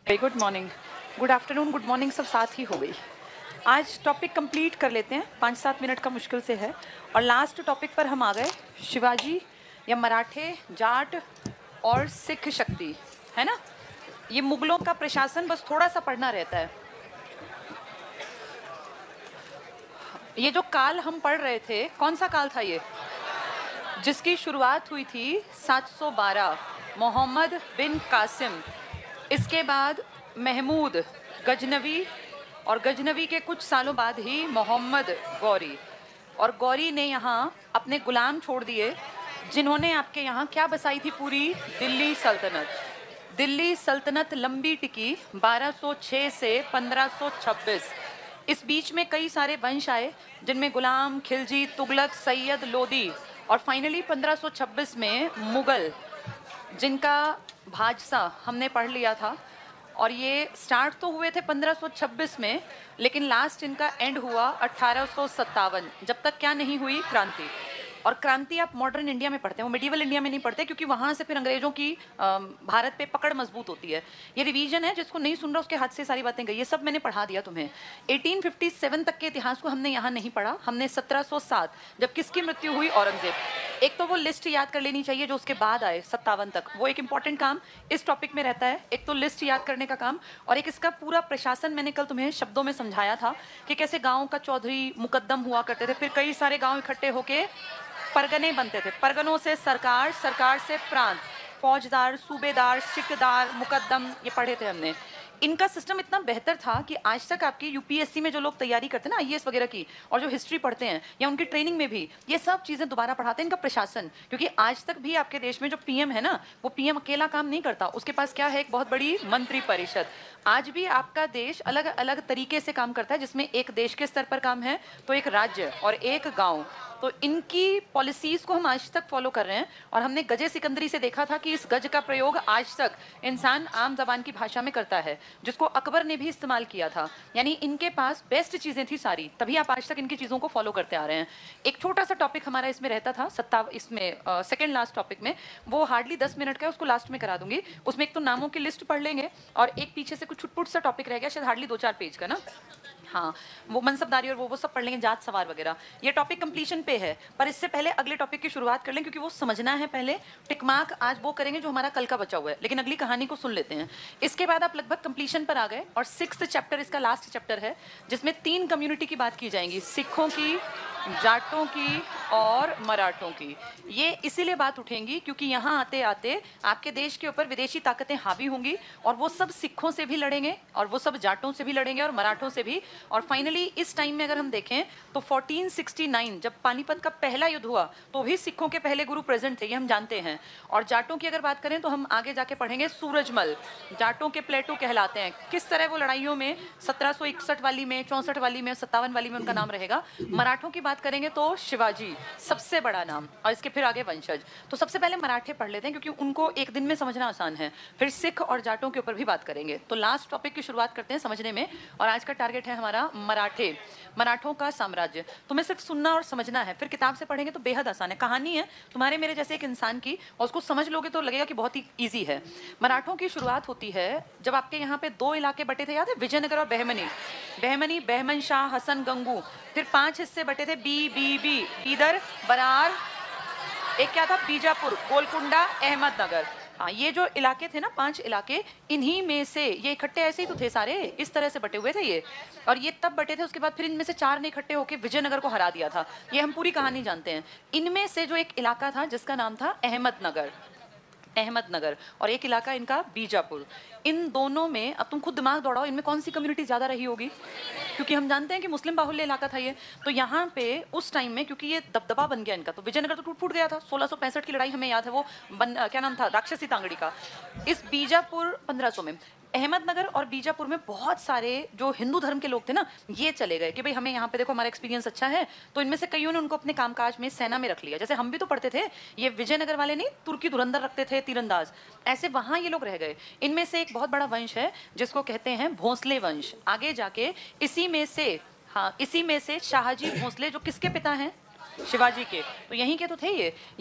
Very good morning, good afternoon, good morning सब साथ ही हो गई। आज टॉपिक कंप्लीट कर लेते हैं, 5-7 मिनट का मुश्किल से है। और लास्ट टॉपिक पर हम आ गए, शिवाजी या मराठे, जाट और सिख शक्ति, है ना। ये मुगलों का प्रशासन बस थोड़ा सा पढ़ना रहता है। ये जो काल हम पढ़ रहे थे, कौन सा काल था ये, जिसकी शुरुआत हुई थी 712 मोहम्मद बिन कासिम, इसके बाद महमूद गजनवी, और गजनवी के कुछ सालों बाद ही मोहम्मद गौरी। और गौरी ने यहाँ अपने गुलाम छोड़ दिए, जिन्होंने आपके यहाँ क्या बसाई थी, पूरी दिल्ली सल्तनत। दिल्ली सल्तनत लंबी टिकी 1206 से 1526। इस बीच में कई सारे वंश आए, जिनमें गुलाम, खिलजी, तुगलक, सैयद, लोदी, और फाइनली 1526 में मुगल, जिनका भाजसा हमने पढ़ लिया था। और ये स्टार्ट तो हुए थे 1526 में, लेकिन लास्ट इनका एंड हुआ 1857, जब तक क्या नहीं हुई, क्रांति। और क्रांति आप मॉडर्न इंडिया में पढ़ते हैं, वो मिडिवल इंडिया में नहीं पढ़ते, क्योंकि वहाँ से फिर अंग्रेजों की भारत पे पकड़ मजबूत होती है। ये रिवीजन है, जिसको नहीं सुन रहा उसके हाथ से सारी बातें गई, ये सब मैंने पढ़ा दिया तुम्हें। 1857 तक के इतिहास को हमने यहाँ नहीं पढ़ा, हमने 1707 जब किसकी मृत्यु हुई, औरंगजेब। एक तो वो लिस्ट याद कर लेनी चाहिए जो उसके बाद आए 57 तक, वो एक इंपॉर्टेंट काम इस टॉपिक में रहता है। एक तो लिस्ट याद करने का काम, और एक इसका पूरा प्रशासन मैंने कल तुम्हें शब्दों में समझाया था कि कैसे गाँव का चौधरी मुकद्दम हुआ करते थे, फिर कई सारे गाँव इकट्ठे होके परगने बनते थे, परगनों से सरकार, सरकार से प्रांत, फौजदार, सूबेदार, सिकदार, मुकद्दम, ये पढ़े थे हमने। इनका सिस्टम इतना बेहतर था कि आज तक आपकी यूपीएससी में जो लोग तैयारी करते हैं ना, आईएएस वगैरह की, और जो हिस्ट्री पढ़ते हैं या उनकी ट्रेनिंग में भी ये सब चीज़ें दोबारा पढ़ाते हैं, इनका प्रशासन। क्योंकि आज तक भी आपके देश में जो पीएम है ना, वो पीएम अकेला काम नहीं करता, उसके पास क्या है, एक बहुत बड़ी मंत्री परिषद। आज भी आपका देश अलग अलग तरीके से काम करता है, जिसमें एक देश के स्तर पर काम है, तो एक राज्य और एक गाँव। तो इनकी पॉलिसीज़ को हम आज तक फॉलो कर रहे हैं। और हमने गजे सिकंदरी से देखा था कि इस गज का प्रयोग आज तक इंसान आम जबान की भाषा में करता है, जिसको अकबर ने भी इस्तेमाल किया था। यानी इनके पास बेस्ट चीज़ें थी सारी, तभी आप आज तक इनकी चीज़ों को फॉलो करते आ रहे हैं। एक छोटा सा टॉपिक हमारा इसमें रहता था, इसमें सेकेंड लास्ट टॉपिक में, वो हार्डली 10 मिनट का है, उसको लास्ट में करा दूंगी। उसमें एक तो नामों की लिस्ट पढ़ लेंगे, और एक पीछे से कुछ छुटपुट सा टॉपिक रह गया, शायद हार्डली 2-4 पेज का ना, हाँ, वो मनसबदारी और वो सब पढ़ लेंगे, जात सवार वगैरह। ये टॉपिक कंप्लीशन पे है, पर इससे पहले अगले टॉपिक की शुरुआत कर लें, क्योंकि वो समझना है पहले। टिकमार्क आज वो करेंगे जो हमारा कल का बचा हुआ है, लेकिन अगली कहानी को सुन लेते हैं। इसके बाद आप लगभग कंप्लीशन पर आ गए, और 6th चैप्टर इसका लास्ट चैप्टर है, जिसमें 3 कम्युनिटी की बात की जाएंगी, सिखों की, जाटों की और मराठों की। ये इसीलिए बात उठेंगी क्योंकि यहाँ आते आते आपके देश के ऊपर विदेशी ताकतें हावी होंगी, और वो सब सिखों से भी लड़ेंगे, और वो सब जाटों से भी लड़ेंगे, और मराठों से भी। और फाइनली इस टाइम में अगर हम देखें तो 1469 जब पानीपत का पहला युद्ध हुआ, तो भी सिखों के पहले गुरु प्रेजेंट थे, ये हम जानते हैं। और जाटों की अगर बात करें तो हम आगे जाके पढ़ेंगे, सूरजमल जाटों के प्लेटू कहलाते हैं। किस तरह वो लड़ाइयों में 1761 वाली में, 64 वाली में, 57 वाली में उनका नाम रहेगा। मराठों की बात करेंगे तो शिवाजी सबसे बड़ा नाम, और इसके फिर आगे वंशज। तो सबसे पहले मराठे पढ़ लेते हैं, क्योंकि उनको एक दिन में समझना आसान है। फिर सिख और जाटों के ऊपर भी बात करेंगे। तो लास्ट टॉपिक की शुरुआत करते हैं समझने में, और आज का टारगेट है हमारा मराठे, मराठों का साम्राज्य। तुम्हें सिर्फ सुनना और समझना है, फिर किताब से पढ़ेंगे तो बेहद आसान है। कहानी है तुम्हारे मेरे जैसे एक इंसान की, और उसको समझ लोगे तो लगेगा कि बहुत ही ईजी है। मराठों की शुरुआत होती है जब आपके यहाँ पे 2 इलाके बटे थे, याद है, विजयनगर और बहमनी। बहमनी, बहमन शाह, हसन गंगू। फिर 5 हिस्से बटे थे, बी, इधर बरार, एक क्या था, बीजापुर, गोलकुंडा, अहमदनगर। हाँ, ये जो इलाके थे ना, 5 इलाके, इन्हीं में से ये इकट्ठे ऐसे ही तो थे सारे, इस तरह से बटे हुए थे ये। और ये तब बटे थे, उसके बाद फिर इनमें से 4 ने इकट्ठे होकर विजयनगर को हरा दिया था। ये हम पूरी कहानी जानते हैं। इनमें से जो एक इलाका था जिसका नाम था अहमदनगर, और एक इलाका इनका बीजापुर। इन दोनों में अब तुम खुद दिमाग दौड़ाओ, इनमें कौन सी कम्युनिटी ज़्यादा रही होगी, क्योंकि हम जानते हैं कि मुस्लिम बाहुल्य इलाका था ये। तो यहाँ पे उस टाइम में, क्योंकि ये दबदबा बन गया इनका, तो विजयनगर तो टूट फूट गया था। 1665 की लड़ाई हमें याद है, वो क्या नाम था, राक्षसी तांगड़ी का। इस बीजापुर 1500 में, अहमदनगर और बीजापुर में बहुत सारे जो हिंदू धर्म के लोग थे ना, ये चले गए कि भाई हमें यहाँ पे देखो हमारा एक्सपीरियंस अच्छा है। तो इनमें से कईयों ने उनको अपने कामकाज में सेना में रख लिया, जैसे हम भी तो पढ़ते थे। ये विजयनगर वाले नहीं, तुर्की धुरंधर रखते थे, तीरंदाज, ऐसे वहाँ ये लोग रह गए। इनमें से एक बहुत बड़ा वंश है जिसको कहते हैं भोंसले वंश। आगे जाके इसी में से शाहजी भोंसले, जो किसके पिता हैं, शिवाजी के, तो यहीं के तो थे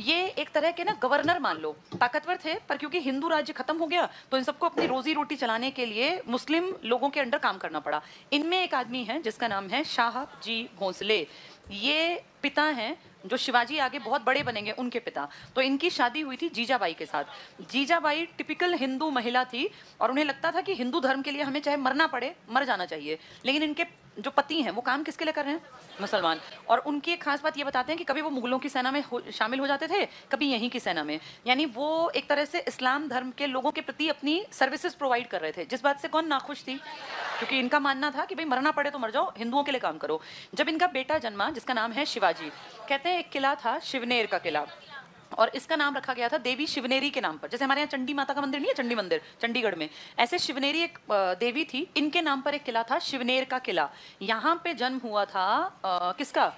ये एक तरह के ना गवर्नर मान लो, ताकतवर थे, पर क्योंकि हिंदू राज्य खत्म हो गया तो इन सबको अपनी रोजी रोटी चलाने के लिए मुस्लिम लोगों के अंडर काम करना पड़ा। इनमें एक आदमी है जिसका नाम है शाह जी भोंसले, ये पिता हैं जो शिवाजी आगे बहुत बड़े बनेंगे उनके पिता। तो इनकी शादी हुई थी जीजाबाई के साथ। जीजाबाई टिपिकल हिंदू महिला थी और उन्हें लगता था कि हिंदू धर्म के लिए हमें चाहे मरना पड़े मर जाना चाहिए, लेकिन इनके जो पति हैं वो काम किसके लिए कर रहे हैं? मुसलमान। और उनकी एक खास बात ये बताते हैं कि कभी वो मुगलों की सेना में शामिल हो जाते थे, कभी यहीं की सेना में, यानी वो एक तरह से इस्लाम धर्म के लोगों के प्रति अपनी सर्विसेज प्रोवाइड कर रहे थे, जिस बात से कौन नाखुश थी, क्योंकि इनका मानना था कि भाई मरना पड़े तो मर जाओ, हिंदुओं के लिए काम करो। जब इनका बेटा जन्मा जिसका नाम है शिवाजी, कहते हैं एक किला था शिवनेर का किला, और इसका नाम रखा गया था देवी शिवनेरी के नाम पर। जैसे हमारे यहाँ चंडी माता का मंदिर नहीं है, चंडी मंदिर चंडीगढ़ में, ऐसे शिवनेरी एक देवी थी, इनके नाम पर एक किला था शिवनेर का किला। यहाँ पे जन्म हुआ था किसका?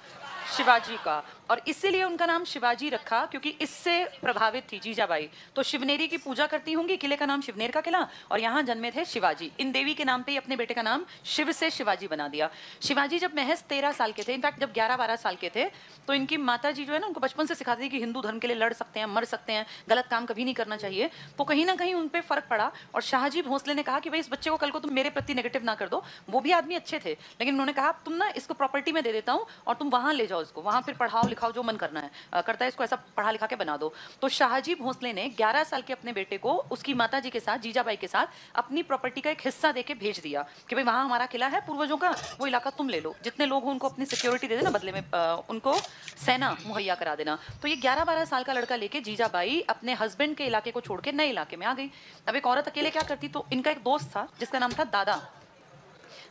शिवाजी का, और इसीलिए उनका नाम शिवाजी रखा क्योंकि इससे प्रभावित थी जीजाबाई। तो शिवनेरी की पूजा करती होंगी, किले का नाम शिवनेर का किला, और यहाँ जन्मे थे शिवाजी। इन देवी के नाम पे ही अपने बेटे का नाम शिव से शिवाजी बना दिया। शिवाजी जब महज 13 साल के थे, इनफैक्ट जब 11-12 साल के थे, तो इनकी माता जी जो है ना उनको बचपन से सिखाती थी कि हिंदू धर्म के लिए लड़ सकते हैं, मर सकते हैं, गलत काम कभी नहीं करना चाहिए। तो कहीं ना कहीं उन पर फर्क पड़ा और शाहजी भोंसले ने कहा कि भाई इस बच्चे को कल को तुम मेरे प्रति नेगेटिव ना कर दो। वो भी आदमी अच्छे थे, लेकिन उन्होंने कहा तुम ना इसको प्रॉपर्टी में दे देता हूँ और तुम वहाँ ले जाओ इसको, वहाँ फिर पढ़ाओ लिखाओ जो मन करना है करता है, इसको ऐसा पढ़ा लिखा के बना दो। तो शाहजी भोंसले ने 11 साल के अपने बेटे को उसकी माता जी के साथ, जीजाबाई के साथ, अपनी प्रॉपर्टी का एक हिस्सा देके भेज दिया कि भाई वहाँ हमारा किला है पूर्वजों का, वो इलाका तुम ले लो, जितने लोग हो उनको अपनी सिक्योरिटी दे देना, बदले में उनको सेना मुहैया करा देना। तो ये 11-12 साल का लड़का लेके जीजाबाई अपने हस्बैंड के इलाके को छोड़ के नए इलाके में आ गई। अब एक औरत अकेले क्या करती? तो इनका एक दोस्त था जिसका नाम था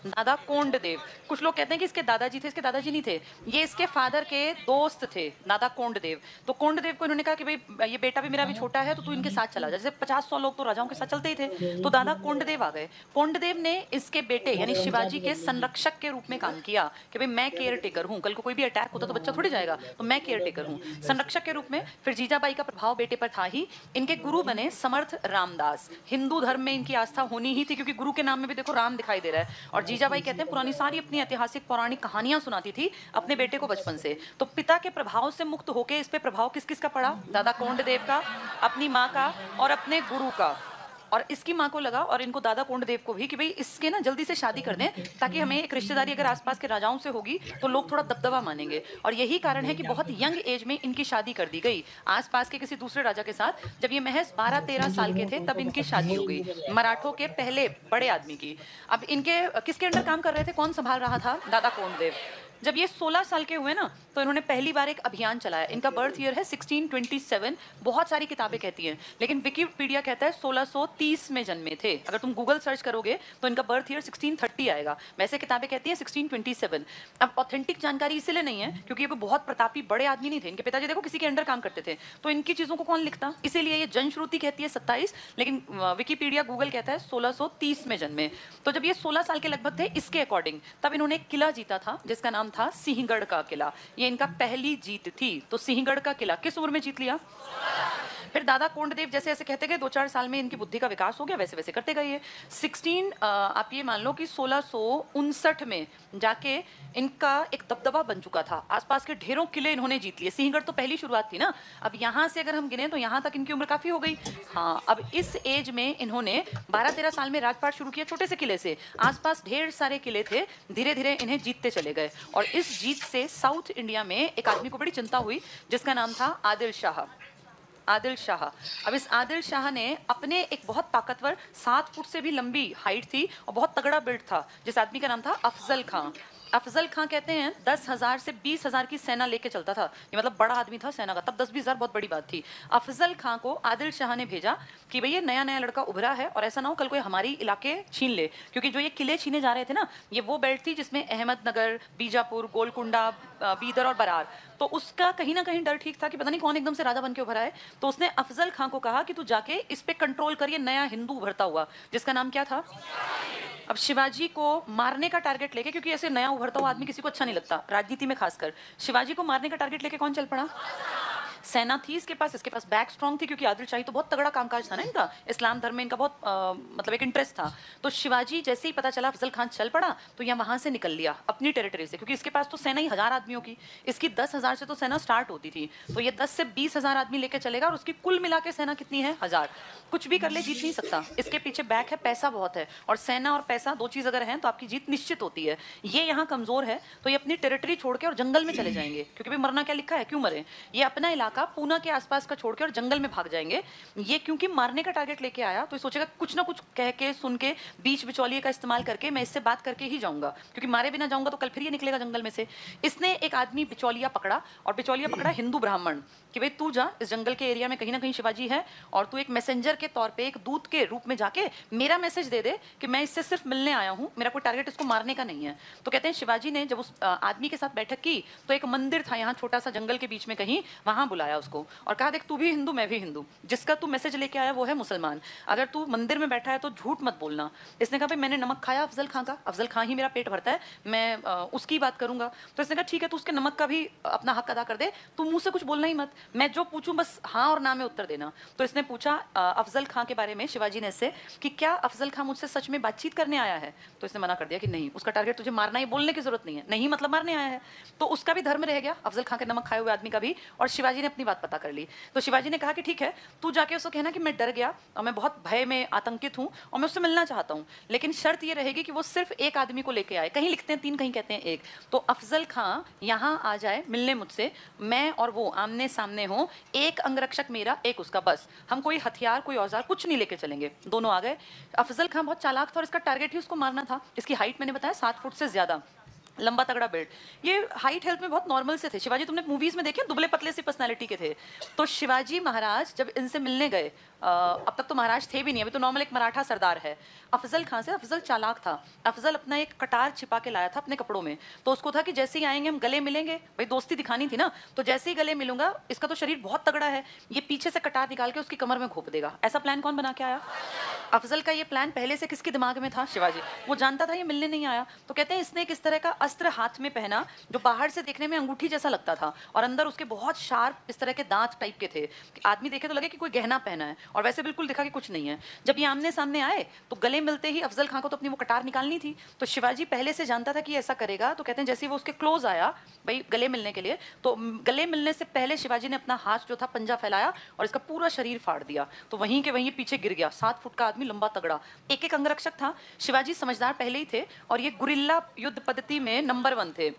दादा कोंडदेव। कुछ लोग कहते हैं कि इसके दादाजी थे, इसके दादाजी नहीं थे, ये इसके फादर के दोस्त थे, दादा कोंडदेव। तो कोंडदेव को इन्होंने कहा कि भाई ये बेटा भी मेरा भी छोटा है तो तू इनके साथ चला जा। जैसे 50-100 लोग तो राजाओं के साथ चलते ही थे, तो दादा कोंडदेव आ गए। कोंडदेव ने इसके बेटे यानी शिवाजी के संरक्षक के रूप में काम किया कि भाई मैं केयर टेकर हूँ, कल को कोई भी अटैक होता तो बच्चा थोड़ी जाएगा, तो मैं केयर टेकर हूँ, संरक्षक के रूप में। फिर जीजाबाई का प्रभाव बेटे पर था ही, इनके गुरु बने समर्थ रामदास। हिंदू धर्म में इनकी आस्था होनी ही थी क्योंकि गुरु के नाम में भी देखो राम दिखाई दे रहा है। और जीजाबाई कहते हैं पुरानी सारी अपनी ऐतिहासिक पौराणिक कहानियां सुनाती थी अपने बेटे को बचपन से। तो पिता के प्रभाव से मुक्त होके इस पे प्रभाव किस किस का पड़ा? दादा कोंडदेव का, अपनी माँ का और अपने गुरु का। और इसकी माँ को लगा और इनको दादा कोंडदेव को भी कि भाई इसके ना जल्दी से शादी कर दें ताकि हमें एक रिश्तेदारी अगर आसपास के राजाओं से होगी तो लोग थोड़ा दबदबा मानेंगे। और यही कारण है कि बहुत यंग एज में इनकी शादी कर दी गई आसपास के किसी दूसरे राजा के साथ। जब ये महज 12-13 साल के थे तब इनकी शादी हो गई मराठों के पहले बड़े आदमी की। अब इनके किसके अंडर काम कर रहे थे, कौन संभाल रहा था? दादा कोंडदेव। जब ये 16 साल के हुए ना तो इन्होंने पहली बार एक अभियान चलाया। इनका बर्थ ईयर है 1627, बहुत सारी किताबें कहती हैं, लेकिन विकिपीडिया कहता है 1630 में जन्मे थे। अगर तुम गूगल सर्च करोगे तो इनका बर्थ ईयर 1630 आएगा, वैसे किताबें कहती हैं 1627। अब ऑथेंटिक जानकारी इसलिए नहीं है क्योंकि ये कोई बहुत प्रतापी बड़े आदमी नहीं थे। इनके पिताजी देखो किसी के अंडर काम करते थे, तो इनकी चीज़ों को कौन लिखता? इसीलिए ये जनश्रुति कहती है 27, लेकिन विकिपीडिया गूगल कहता है 1630 में जन्मे। तो जब ये 16 साल के लगभग थे इसके अकॉर्डिंग, तब इन्होंने एक किला जीता था जिसका नाम था सिंहगढ़ का किला। ये इनका पहली जीत थी। तो सिंहगढ़ का किला किस उम्र में जीत लिया? फिर दादा कोंडदेव जैसे ऐसे कहते गए, 2-4 साल में इनकी बुद्धि का विकास हो गया, वैसे वैसे करते गए ये। 16 आप ये मान लो कि 1659 में जाके इनका एक दबदबा बन चुका था, आसपास के ढेरों किले इन्होंने जीत लिए। सिंहगढ़ तो पहली शुरुआत थी ना, अब यहाँ से अगर हम गिने तो यहाँ तक इनकी उम्र काफी हो गई। हाँ, अब इस एज में इन्होंने 12-13 साल में राजपाट शुरू किया छोटे से किले से, आसपास ढेर सारे किले थे, धीरे धीरे इन्हें जीतते चले गए। और इस जीत से साउथ इंडिया में एक आदमी को बड़ी चिंता हुई जिसका नाम था आदिल शाह। आदिल शाह। अब इस आदिल शाह ने अपने एक बहुत ताकतवर 7 फुट से भी लंबी हाइट थी और बहुत तगड़ा बिल्ड था, जिस आदमी का नाम था अफजल खां। अफजल खां कहते हैं 10,000 से 20,000 की सेना लेके चलता था, ये मतलब बड़ा आदमी था सेना का। तब 10-20,000 बहुत बड़ी बात थी। अफजल खां को आदिल शाह ने भेजा कि भैया नया नया लड़का उभरा है और ऐसा ना हो कल कोई हमारी इलाके छीन ले, क्योंकि जो ये किले छीने जा रहे थे ना, ये वो बेल्ट थी जिसमें अहमदनगर, बीजापुर, गोलकुंडा, बीदर और बरार। तो उसका कहीं ना कहीं डर ठीक था कि पता नहीं कौन एकदम से राजा बन के उभरा है। तो उसने अफजल खां को कहा कि तू जाके इस पे कंट्रोल करिए, नया हिंदू उभरता हुआ, जिसका नाम क्या था? अब शिवाजी को मारने का टारगेट लेके, क्योंकि ऐसे नया उभरता हुआ आदमी किसी को अच्छा नहीं लगता राजनीति में खासकर, शिवाजी को मारने का टारगेट लेके कौन चल पड़ा? सेना थी इसके पास बैक स्ट्रांग थी, क्योंकि आदिल शाही तो बहुत तगड़ा कामकाज था ना इनका, इस्लाम धर्म में इनका बहुत मतलब एक इंटरेस्ट था। तो शिवाजी जैसे ही पता चला अफजल खान चल पड़ा, तो यह वहां से निकल लिया अपनी टेरिटरी से, क्योंकि इसके पास तो सेना ही 1000 आदमियों की, इसकी 10,000 से तो सेना स्टार्ट होती थी, तो ये 10 से 20,000 आदमी लेके चलेगा, और उसकी कुल मिला के सेना कितनी है? 1000। कुछ भी कर ले जीत नहीं सकता, इसके पीछे बैक है, पैसा बहुत है, और सेना और पैसा दो चीज अगर हैं तो आपकी जीत निश्चित होती है। ये यहाँ कमजोर है, तो ये अपनी टेरिटरी छोड़ के और जंगल में चले जाएंगे, क्योंकि भाई मरना क्या लिखा है, क्यों मरे। ये अपना इलाका पूना के आसपास का छोड़ के और जंगल में भाग जाएंगे। ये क्योंकि मारने का टारगेट लेके आया, तो ये सोचेगा कुछ ना कुछ कह के सुन के बीच बिचौलिए का इस्तेमाल करके मैं इससे बात करके ही जाऊंगा, क्योंकि मारे बिना जाऊंगा तो कल फिर ये निकलेगा जंगल में से। इसने एक आदमी बिचौलिया पकड़ा, और बिचौलिया पकड़ा हिंदू ब्राह्मण, कि भाई तू जा इस जंगल के एरिया में कहीं ना कहीं शिवाजी है, और तू एक मैसेंजर के तौर पे, एक दूत के रूप में जाके मेरा मैसेज दे दे कि मैं इससे सिर्फ मिलने आया हूँ, मेरा कोई टारगेट इसको मारने का नहीं है। तो कहते हैं शिवाजी ने जब उस आदमी के साथ बैठक की, तो एक मंदिर था यहाँ छोटा सा जंगल के बीच में कहीं, वहां बुलाया उसको और कहा देख तू भी हिंदू मैं भी हिंदू, जिसका तू मैसेज लेके आया वो है मुसलमान, अगर तू मंदिर में बैठा है तो झूठ मत बोलना। इसने कहा भाई मैंने नमक खाया अफजल खां का, अफजल खां ही मेरा पेट भरता है, मैं उसकी बात करूंगा। तो इसने कहा ठीक है, तू उसके नमक का भी अपना हक अदा कर दे, तू मुंह से कुछ बोलना ही मत, मैं जो पूछूं बस हाँ और ना में उत्तर देना। तो इसने पूछा अफजल खां के बारे में शिवाजी ने इससे कि क्या अफजल खां मुझसे सच में बातचीत करने आया है। तो इसने मना कर दिया कि नहीं, उसका टारगेट तुझे मारना ही, बोलने की जरूरत नहीं है, नहीं मतलब मारने आया है। तो उसका भी धर्म रह गया, अफजल खां के नमक खाए हुए आदमी का भी, और शिवाजी ने अपनी बात पता कर ली। तो शिवाजी ने कहा कि ठीक है, तू जाके उसको कहना कि मैं डर गया और मैं बहुत भय में आतंकित हूँ और मैं उससे मिलना चाहता हूँ, लेकिन शर्त ये रहेगी कि वो सिर्फ एक आदमी को लेके आए, कहीं लिखते हैं 3 कहीं कहते हैं 1। तो अफजल खां यहाँ आ जाए मिलने मुझसे, मैं और वो आमने सामने हो, एक अंगरक्षक मेरा एक उसका, बस हम कोई हथियार कोई औजार कुछ नहीं लेके चलेंगे। दोनों आ गए। अफजल खां बहुत चालाक था और इसका टारगेट ही उसको मारना था। इसकी हाइट मैंने बताया 7 फुट से ज्यादा, लंबा तगड़ा बिल्ड, ये हाइट हेल्थ में बहुत नॉर्मल से थे। शिवाजी तुमने मूवीज में देखे दुबले पतले सी पर्सनालिटी के थे। तो शिवाजी महाराज जब इनसे मिलने गए, अब तक तो महाराज थे भी नहीं, अभी तो नॉर्मल एक मराठा सरदार है। अफजल खां से, अफजल चालाक था, अफजल अपना एक कटार छिपा के लाया था अपने कपड़ों में। तो उसको था कि जैसे ही आएंगे हम गले मिलेंगे, भाई दोस्ती दिखानी थी ना, तो जैसे ही गले मिलूंगा, इसका तो शरीर बहुत तगड़ा है, ये पीछे से कटार निकाल के उसकी कमर में घोप देगा। ऐसा प्लान कौन बना के आया? अफजल का ये प्लान पहले से किसके दिमाग में था? शिवाजी। वो जानता था ये मिलने नहीं आया, तो कहते हैं इसने एक इस तरह का अस्त्र हाथ में पहना जो बाहर से देखने में अंगूठी जैसा लगता था, और अंदर उसके बहुत शार्प इस तरह के दांत टाइप के थे, आदमी देखे तो लगे कि कोई गहना पहना है, और वैसे बिल्कुल दिखा कि कुछ नहीं है। जब ये आमने सामने आए तो गले मिलते ही अफजल खां को तो अपनी वो कटार निकालनी थी, तो शिवाजी पहले से जानता था कि ऐसा करेगा। तो कहते हैं जैसे ही वो उसके क्लोज आया भाई गले मिलने के लिए, तो गले मिलने से पहले शिवाजी ने अपना हाथ जो था पंजा फैलाया और इसका पूरा शरीर फाड़ दिया। तो वहीं के वहीं पीछे गिर गया। 7 फुट का आदमी, लंबा तगड़ा, एक एक अंगरक्षक था। शिवाजी समझदार पहले ही थे, और ये गुरिल्ला युद्ध पद्धति में नंबर 1 थे।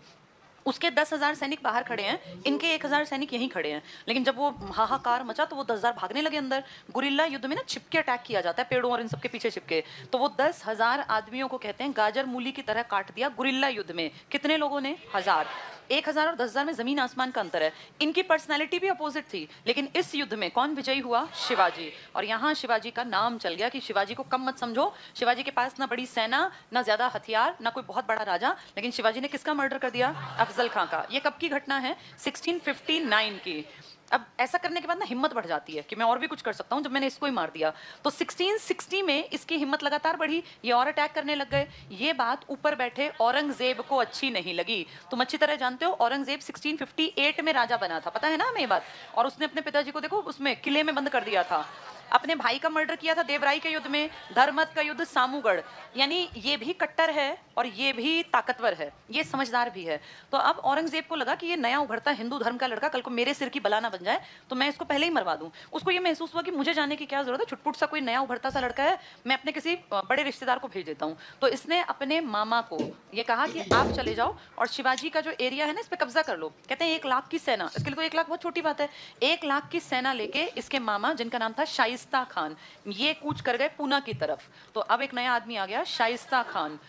उसके 10,000 सैनिक बाहर खड़े हैं, इनके 1,000 सैनिक यहीं खड़े हैं। लेकिन जब वो हाहाकार मचा तो वो 10,000 भागने लगे अंदर। गुरिल्ला युद्ध में ना छिपके अटैक किया जाता है, पेड़ों और इन सबके पीछे छिपके। तो वो 10,000 आदमियों को कहते हैं गाजर मूली की तरह काट दिया गुरिल्ला युद्ध में। कितने लोगों ने? 1000। 1,000 और 10,000 में जमीन आसमान का अंतर है। इनकी पर्सनैलिटी भी अपोजिट थी, लेकिन इस युद्ध में कौन विजयी हुआ? शिवाजी। और यहाँ शिवाजी का नाम चल गया कि शिवाजी को कम मत समझो। शिवाजी के पास ना बड़ी सेना, ना ज्यादा हथियार, ना कोई बहुत बड़ा राजा, लेकिन शिवाजी ने किसका मर्डर कर दिया? अफजल खां का। ये कब की घटना है? 1659 की। अब ऐसा करने के बाद ना हिम्मत बढ़ जाती है कि मैं और भी कुछ कर सकता हूँ, जब मैंने इसको ही मार दिया। तो 1660 में इसकी हिम्मत लगातार बढ़ी, ये और अटैक करने लग गए। ये बात ऊपर बैठे औरंगजेब को अच्छी नहीं लगी। तुम अच्छी तरह जानते हो औरंगजेब 1658 में राजा बना था, पता है ना हमें ये बात। और उसने अपने पिताजी को देखो उसमें किले में बंद कर दिया था। अपने भाई का मर्डर किया था देवराई के युद्ध में, धर्मत का युद्ध सामूगढ़। यानी ये भी कट्टर है और ये भी ताकतवर है, ये समझदार भी है। तो अब औरंगजेब को लगा कि ये नया उभरता हिंदू धर्म का लड़का कल को मेरे सिर की बला ना बन जाए, तो मैं इसको पहले ही मरवा दूं। उसको ये महसूस हुआ कि मुझे जाने की क्या जरूरत है, छुटपुट सा कोई नया उभरता सा लड़का है, मैं अपने किसी बड़े रिश्तेदार को भेज देता हूँ। तो इसने अपने मामा को ये कहा कि आप चले जाओ और शिवाजी का जो एरिया है ना इस पर कब्जा कर लो। कहते हैं 1 लाख की सेना, इसके लिए तो 1 लाख बहुत छोटी बात है। 1 लाख की सेना लेके इसके मामा, जिनका नाम था शाइस्ता खान, ये कूच कर गए पूना की तरफ। तो अब एक नया आदमी आ गया, शाइस्ता खान।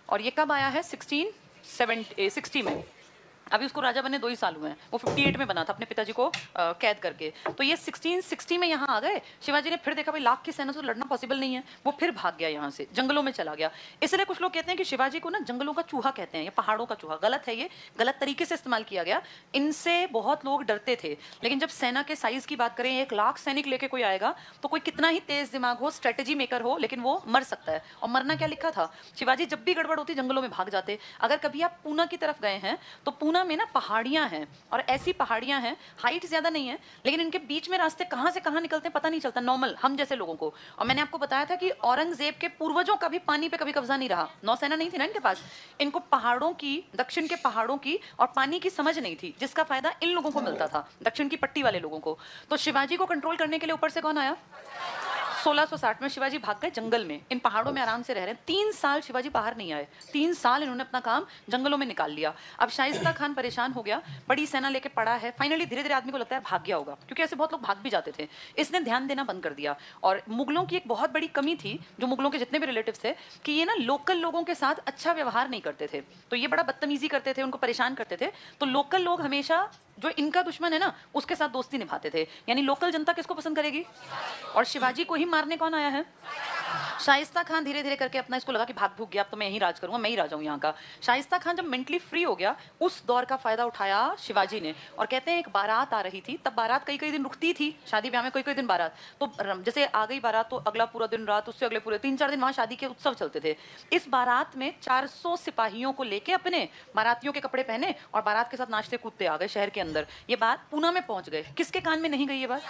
और ये कब आया है? 1660 में। अभी उसको राजा बने 2 ही साल हुए हैं, वो 58 में बना था अपने पिताजी को कैद करके। तो ये 1660 में यहाँ आ गए। शिवाजी ने फिर देखा भाई लाख की सेना से लड़ना पॉसिबल नहीं है, वो फिर भाग गया यहाँ से, जंगलों में चला गया। इसलिए कुछ लोग कहते हैं कि शिवाजी को ना जंगलों का चूहा कहते हैं या पहाड़ों का चूहा। गलत है, ये गलत तरीके से इस्तेमाल किया गया। इनसे बहुत लोग डरते थे, लेकिन जब सेना के साइज की बात करें, 1 लाख सैनिक लेके कोई आएगा तो कोई कितना ही तेज दिमाग हो, स्ट्रेटेजी मेकर हो, लेकिन वो मर सकता है। और मरना क्या लिखा था? शिवाजी जब भी गड़बड़ होती जंगलों में भाग जाते। अगर कभी आप पूना की तरफ गए हैं तो पूना पूना में ना पहाड़ियां हैं, और ऐसी पहाड़ियां हैं, हाइट ज्यादा नहीं है, लेकिन इनके बीच में रास्ते कहाँ से कहाँ निकलते हैं पता नहीं चलता, नॉर्मल हम जैसे लोगों को। और मैंने आपको बताया था कि औरंगजेब के पूर्वजों का भी पानी पे कभी कब्जा नहीं रहा, नौसेना नहीं थी ना इनके पास, इनको पहाड़ों की, दक्षिण के पहाड़ों की और पानी की समझ नहीं थी, जिसका फायदा इन लोगों को मिलता था, दक्षिण की पट्टी वाले लोगों को। तो शिवाजी को कंट्रोल करने के लिए ऊपर से कौन आया? 1660 में शिवाजी भाग गए जंगल में, इन पहाड़ों में आराम से रह रहे हैं। 3 साल शिवाजी बाहर नहीं आए, 3 साल इन्होंने अपना काम जंगलों में निकाल लिया। अब शाइस्ता खान परेशान हो गया, बड़ी सेना लेके पड़ा है, फाइनली धीरे धीरे आदमी को लगता है भाग गया होगा, क्योंकि ऐसे बहुत लोग भाग भी जाते थे। इसने ध्यान देना बंद कर दिया। और मुगलों की एक बहुत बड़ी कमी थी, जो मुगलों के जितने भी रिलेटिव थे, कि ये ना लोकल लोगों के साथ अच्छा व्यवहार नहीं करते थे, तो ये बड़ा बदतमीजी करते थे, उनको परेशान करते थे। तो लोकल लोग हमेशा जो इनका दुश्मन है ना उसके साथ दोस्ती निभाते थे, यानी लोकल जनता किसको पसंद करेगी? और शिवाजी को ही मारने कौन आया है? शाइस्ता खान धीरे धीरे करके अपना, इसको लगा कि भाग भूग गया, अब तो मैं यही राज करूंगा, मैं ही राजा हूं यहाँ का। शाइस्ता खान जब मेंटली फ्री हो गया, उस दौर का फायदा उठाया शिवाजी ने। और कहते हैं एक बारात आ रही थी, तब बारात कई कई दिन रुकती थी, शादी ब्याह में कई कई दिन बारात, तो जैसे आ गई बारात तो अगला पूरा दिन रात, उससे अगले पूरे 3-4 दिन वहां शादी के उत्सव चलते थे। इस बारात में 400 सिपाहियों को लेके अपने बारातियों के कपड़े पहने और बारात के साथ नाचते कूदते आ गए शहर के अंदर। ये बात पूना में पहुंच गए। किसके कान में नहीं गई ये बात?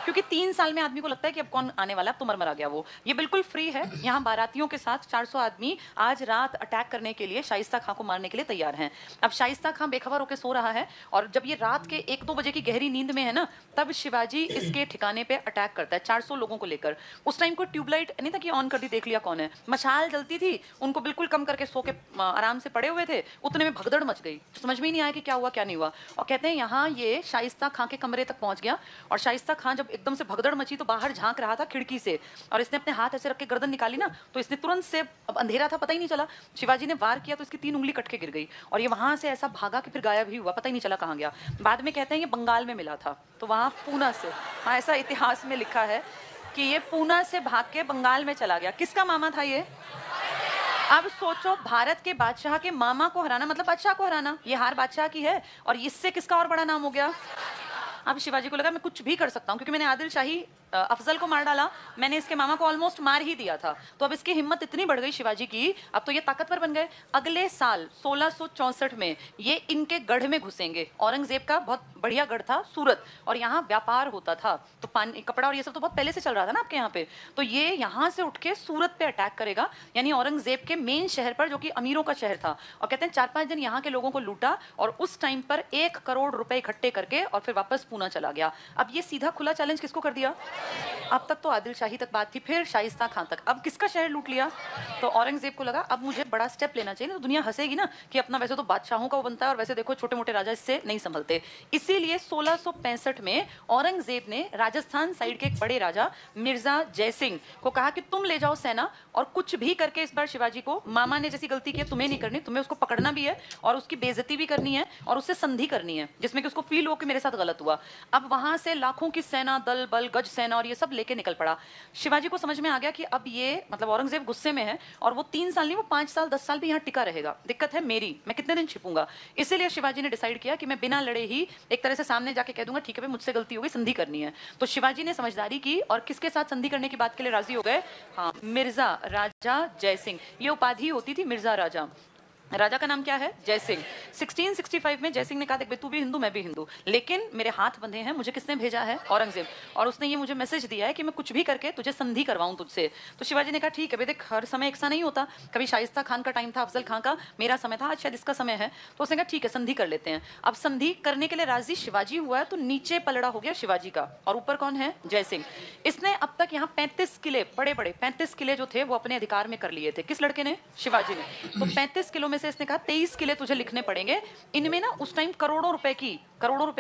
क्योंकि 3 साल में आदमी को लगता है कि अब कौन आने वाला है, अब तो मर गया वो। ये बिल्कुल फ्री है। यहाँ बारातियों के साथ 400 आदमी आज रात अटैक करने के लिए, शाइस्ता खां को मारने के लिए तैयार हैं। अब शाइस्ता खां बेखबर होकर सो रहा है, और जब ये रात के 1-2 बजे की गहरी नींद में है ना, तब शिवाजी इसके ठिकाने पे अटैक करता है 400 लोगों को लेकर। उस टाइम को ट्यूबलाइट नहीं था कि ऑन कर दी देख लिया कौन है, मशाल जलती थी, उनको बिल्कुल कम करके सो के आराम से पड़े हुए थे। उतने में भगदड़ मच गई, समझ में ही नहीं आया कि क्या हुआ क्या नहीं हुआ। और कहते हैं यहाँ ये शाइस्ता खां के कमरे तक पहुंच गया, और शाइस्ता खां जब एकदम से भगदड़ मची तो बाहर झांक रहा था खिड़की से, और इसने अपने हाथ ऐसे रख के गर्दन निकाली ना, तो इसने तुरंत से, अब अंधेरा था पता ही नहीं चला, शिवाजी ने वार किया तो इसकी 3 उंगली कट के गिर गई, और ये वहां से ऐसा भागा कि फिर गायब ही हुआ, पता ही नहीं चला कहाँ गया। बाद में कहते हैं ये बंगाल में मिला था, तो वहां पूना से, हाँ ऐसा इतिहास में लिखा है कि ये पूना से भाग के बंगाल में चला गया। किसका मामा था ये? अब सोचो, भारत के बादशाह के मामा को हराना मतलब बादशाह को हराना, ये हार बादशाह की है, और इससे किसका और बड़ा नाम हो गया? अब शिवाजी को लगा मैं कुछ भी कर सकता हूँ, क्योंकि मैंने आदिल शाही अफजल को मार डाला, मैंने इसके मामा को ऑलमोस्ट मार ही दिया था, तो अब इसकी हिम्मत इतनी बढ़ गई शिवाजी की, अब तो ये ताकतवर बन गए। अगले साल 1664 में ये इनके गढ़ में घुसेंगे। औरंगजेब का बहुत बढ़िया गढ़ था सूरत, और यहाँ व्यापार होता था, तो पानी, कपड़ा और ये सब तो बहुत पहले से चल रहा था ना आपके यहाँ पे, तो ये यहाँ से उठ के सूरत पे अटैक करेगा, यानी औरंगजेब के मेन शहर पर, जो कि अमीरों का शहर था। और कहते हैं 4-5 दिन यहाँ के लोगों को लूटा, और उस टाइम पर 1 करोड़ रुपए इकट्ठे करके और फिर वापस पूना चला गया। अब ये सीधा खुला चैलेंज किसको कर दिया? अब तक तो आदिल शाही तक बात थी, फिर शाइस्ता खां तक, अब किसका शहर लूट लिया? तो औरंगजेब को लगा अब मुझे बड़ा स्टेप लेना चाहिए, तो दुनिया हंसेगी ना कि अपना वैसे तो बादशाहों का वो बनता है, और वैसे देखो छोटे मोटे राजा इससे नहीं संभलते। इसीलिए 1665 में औरंगजेब ने राजस्थान साइड के एक बड़े राजा मिर्जा जयसिंह को कहा कि तुम ले जाओ सेना, और कुछ भी करके इस बार शिवाजी को, मामा ने जैसी गलती की तुम्हें नहीं करनी, तुम्हें उसको पकड़ना भी है और उसकी बेइज्जती भी करनी है, और उससे संधि करनी है, जिसमें कि उसको फील हो कि मेरे साथ गलत हुआ। अब वहां से लाखों की सेना, दल बल, गज सेना और ये सब लेके निकल पड़ा। शिवाजी को समझ में आ गया कि अब ये मतलब औरंगजेब गुस्से में है, और वो 3 साल नहीं, वो 5 साल 10 साल भी यहाँ टिका रहेगा, दिक्कत है मेरी, मैं कितने दिन छिपूंगा। इसीलिए शिवाजी ने डिसाइड किया कि मैं बिना लड़े ही एक तरह से सामने जाके कह दूंगा ठीक है भाई मुझसे गलती हो गई, संधि करनी है। तो शिवाजी ने समझदारी की, और किसके साथ संधि करने की बात के लिए राजी हो गए? हाँ, मिर्जा राजा जयसिंह, ये उपाधि होती थी मिर्जा राजा। राजा का नाम क्या है? जयसिंह। 1665 में जयसिंह ने कहा देख तू भी हिंदू मैं भी हिंदू, लेकिन मेरे हाथ बंधे हैं, मुझे किसने भेजा है? औरंगजेब, और उसने ये मुझे मैसेज दिया है कि मैं कुछ भी करके तुझे संधि करवाऊं तुझसे। तो शिवाजी ने कहा ठीक है भाई, देख हर समय एक सा नहीं होता, कभी शाइस्ता खान का टाइम था, अफजल खान का, मेरा समय था, आज शायद इसका समय है, तो उसने कहा ठीक है संधि कर लेते हैं। अब संधि करने के लिए राजी शिवाजी हुआ है, तो नीचे पलड़ा हो गया शिवाजी का, और ऊपर कौन है? जयसिंह। इसने अब तक यहाँ 35 किले, बड़े बड़े 35 किले जो थे वो अपने अधिकार में कर लिए थे। किस लड़के ने? शिवाजी ने। तो 35 किलो में से इसने कहा 23 किले तुझे लिखने पड़ेंगे। इनमें ना उस टाइम करोड़ों रुपए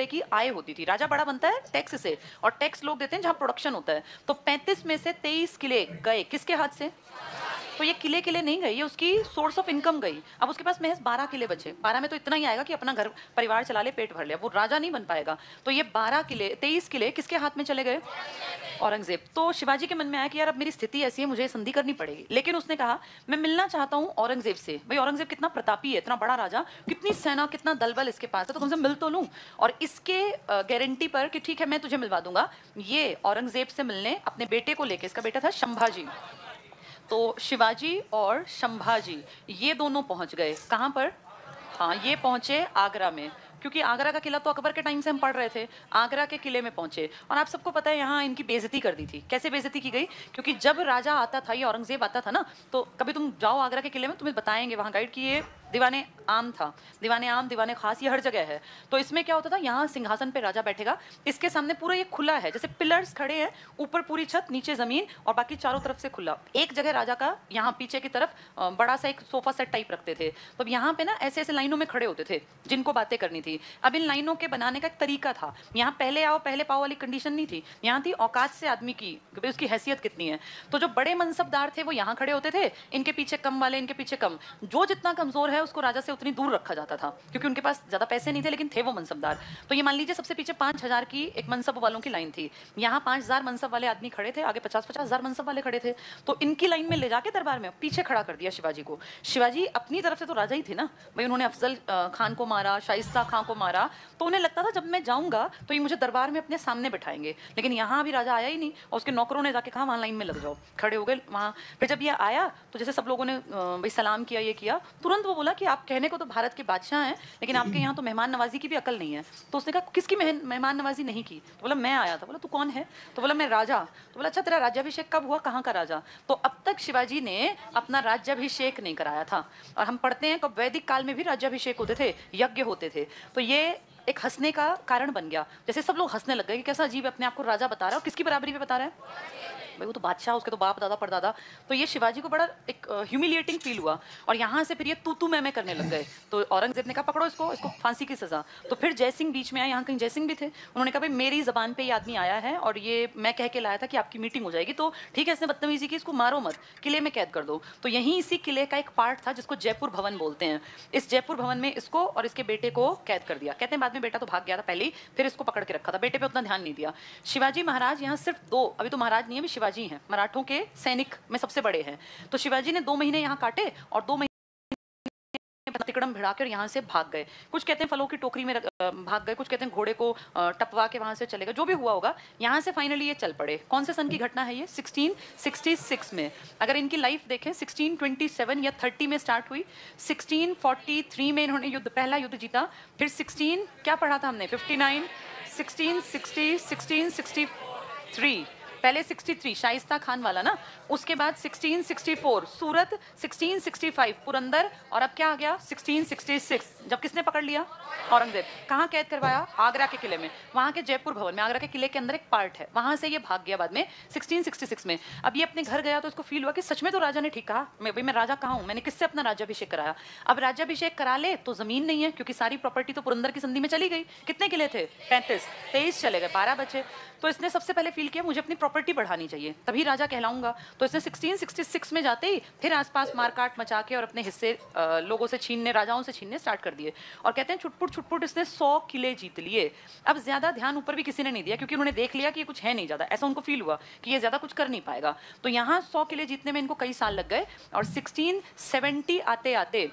की आय होती थी। राजा बड़ा बनता है टैक्स से, और टैक्स लोग देते हैं जहां प्रोडक्शन होता है। तो 35 में से 23 किले गए किसके हाथ से? तो ये किले नहीं गई, ये उसकी सोर्स ऑफ इनकम गई। अब उसके पास महज 12 किले बचे। 12 में तो इतना ही आएगा कि अपना घर परिवार चला ले, पेट भर ले, वो राजा नहीं बन पाएगा। तो ये 23 किले किसके हाथ में चले गए? औरंगजेब। तो शिवाजी के मन में आया कि यार अब मेरी स्थिति ऐसी है, मुझे संधि करनी पड़ेगी। लेकिन उसने कहा मैं मिलना चाहता हूँ औरंगजेब से। भाई औरंगजेब कितना प्रतापी है, इतना बड़ा राजा, कितनी सेना, कितना दलबल इसके पास है, तो तुमसे मिल तो लूं। और इसके गारंटी पर कि ठीक है मैं तुझे मिलवा दूंगा, ये औरंगजेब से मिलने अपने बेटे को लेके, इसका बेटा था संभाजी। तो शिवाजी और संभाजी ये दोनों पहुंच गए कहां पर? हाँ, ये पहुंचे आगरा में। क्योंकि आगरा का किला तो अकबर के टाइम से हम पढ़ रहे थे। आगरा के किले में पहुंचे और आप सबको पता है यहाँ इनकी बेइज्जती कर दी थी। कैसे बेइज्जती की गई? क्योंकि जब राजा आता था, ये औरंगजेब आता था ना, तो कभी तुम जाओ आगरा के किले में, तुम्हें बताएंगे वहाँ गाइड कि ये दीवाने आम था, दीवाने आम, दीवाने खास, ये हर जगह है। तो इसमें क्या होता था, यहाँ सिंहासन पे राजा बैठेगा, इसके सामने पूरा ये खुला है, जैसे पिलर्स खड़े हैं, ऊपर पूरी छत, नीचे जमीन और बाकी चारों तरफ से खुला। एक जगह राजा का यहाँ पीछे की तरफ बड़ा सा एक सोफा सेट टाइप रखते थे। तो अब यहाँ पे ना ऐसे ऐसे लाइनों में खड़े होते थे जिनको बातें करनी थी। अब इन लाइनों के बनाने का एक तरीका था। यहाँ पहले आओ पहले पाओ वाली कंडीशन नहीं थी, यहाँ थी औकात से आदमी की, उसकी हैसियत कितनी है। तो जो बड़े मनसबदार थे वो यहाँ खड़े होते थे, इनके पीछे कम वाले, इनके पीछे कम। जो जितना कमजोर है उसको राजा से उतनी दूर रखा जाता था, क्योंकि उनके पास ज्यादा पैसे नहीं थे लेकिन थे वो मनसबदार। तो ये मान लीजिए सबसे पीछे 5,000 की एक मनसब वालों की लाइन थी, यहाँ 5,000 मनसब वाले आदमी खड़े थे, आगे 50,000 मनसब वाले खड़े थे। तो इनकी लाइन में ले जाके दरबार में पीछे खड़ा कर दिया शिवाजी को। शिवाजी अपनी तरफ से तो राजा ही थे ना भाई, उन्होंने अफजल खान को मारा, शाइस्ता खां को मारा, तो उन्हें लगता था जब मैं जाऊंगा तो ये मुझे दरबार में अपने सामने बैठाएंगे। लेकिन यहाँ अभी राजा आया ही नहीं और उसके नौकरों ने जाके कहा वहाँ लाइन में लग जाओ, खड़े हो गए वहाँ। फिर जब ये आया तो जैसे सब लोगों ने भाई सलाम किया, ये किया, तुरंत वो बोला कि आप कहने को तो भारत के बादशाह हैं लेकिन आपके यहाँ तो मेहमान नवाजी की भी अकल नहीं है। तो उसने कहा किसकी मेहमान नवाजी नहीं की? तो बोला मैं आया था। बोला तू कौन है? तो बोला मैं राजा। तो बोला अच्छा तेरा राज्याभिषेक कब हुआ, कहाँ का राजा? तो अब तक शिवाजी ने अपना राज्याभिषेक नहीं कराया था। और हम पढ़ते हैं कि वैदिक काल में भी राज्याभिषेक होते थे, यज्ञ होते थे। तो ये एक हंसने का कारण बन गया, जैसे सब लोग हंसने लग गए कि कैसा अजीब अपने आप को राजा बता रहा है और किसकी बराबरी पे बता रहा है भाई, वो तो बादशाह, उसके तो बाप दादा परदादा। तो ये शिवाजी को बड़ा एक ह्यूमिलिएटिंग फील हुआ और यहाँ से फिर ये तू मैं करने लग गए। तो औरंगजेब ने कहा पकड़ो इसको, इसको फांसी की सजा। तो फिर जयसिंह बीच में आए, यहाँ कहीं जयसिंह भी थे, उन्होंने कहा भाई मेरी जबान पे ये आदमी आया है और ये मैं कह के लाया था कि आपकी मीटिंग हो जाएगी, तो ठीक है इसने बदतमीजी की, इसको मारो मत, किले में कैद कर दो। तो यहीं इसी किले का एक पार्ट था जिसको जयपुर भवन बोलते हैं। इस जयपुर भवन में इसको और इसके बेटे को कैद कर दिया। कहते हैं बाद में बेटा तो भाग गया था पहले ही, फिर इसको पकड़ के रखा था, बेटे पे उतना ध्यान नहीं दिया। शिवाजी महाराज यहाँ सिर्फ 2, अभी तो महाराज नहीं है, अभी शिवाजी हैं, मराठों के सैनिक में सबसे बड़े हैं। तो शिवाजी ने 2 महीने यहाँ काटे और 2 महीने तिकड़म भिड़ा कर यहाँ से भाग गए। कुछ कहते हैं फलों की टोकरी में भाग गए, कुछ कहते हैं घोड़े को टपवा के वहां से चले गए, जो भी हुआ होगा। यहाँ से फाइनली ये चल पड़े। कौन से सन की घटना है ये? 1666 में। अगर इनकी लाइफ देखें 1627 या 30 में स्टार्ट हुई, 1643 में इन्होंने युद्ध, पहला युद्ध जीता, फिर 16 क्या पढ़ा था हमने 59, 1660, 1663, पहले 63 शाइस्ता खान वाला ना, उसके बाद 1664 सूरत, 1665 पुरंदर और अब क्या आ गया 1666। जब किसने पकड़ लिया? औरंगजेब। कहाँ कैद करवाया? आगरा के किले में, वहाँ के जयपुर भवन में। आगरा के किले के अंदर एक पार्ट है, वहाँ से ये भाग गया बाद में 1666 में। अब ये अपने घर गया तो इसको फील हुआ कि सच में तो राजा ने ठीक कहा, मैं राजा कहाँ हूँ, मैंने किससे अपना राज्याभिषेक कराया। अब राज्याभिषेक करा ले तो जमीन नहीं है, क्योंकि सारी प्रॉपर्टी तो पुरंदर की संधि में चली गई। कितने किले थे? 35, 23 चले गए, 12 बचे। तो इसने सबसे पहले फील किया मुझे अपनी प्रॉपर्टी बढ़ानी चाहिए, तभी राजा कहलाऊंगा। तो इसने 1666 में जाते ही फिर आसपास मारकाट मचा के और अपने हिस्से लोगों से छीनने, राजाओं से छीनने स्टार्ट कर दिए। और कहते हैं छुटपुट इसने 100 किले जीत लिए। अब ज्यादा ध्यान ऊपर भी किसी ने नहीं दिया, क्योंकि उन्होंने देख लिया कि ये कुछ है नहीं ज्यादा, ऐसा उनको फील हुआ कि ये ज्यादा कुछ कर नहीं पाएगा। तो यहाँ 100 किले जीतने में इनको कई साल लग गए और 1670 आते आते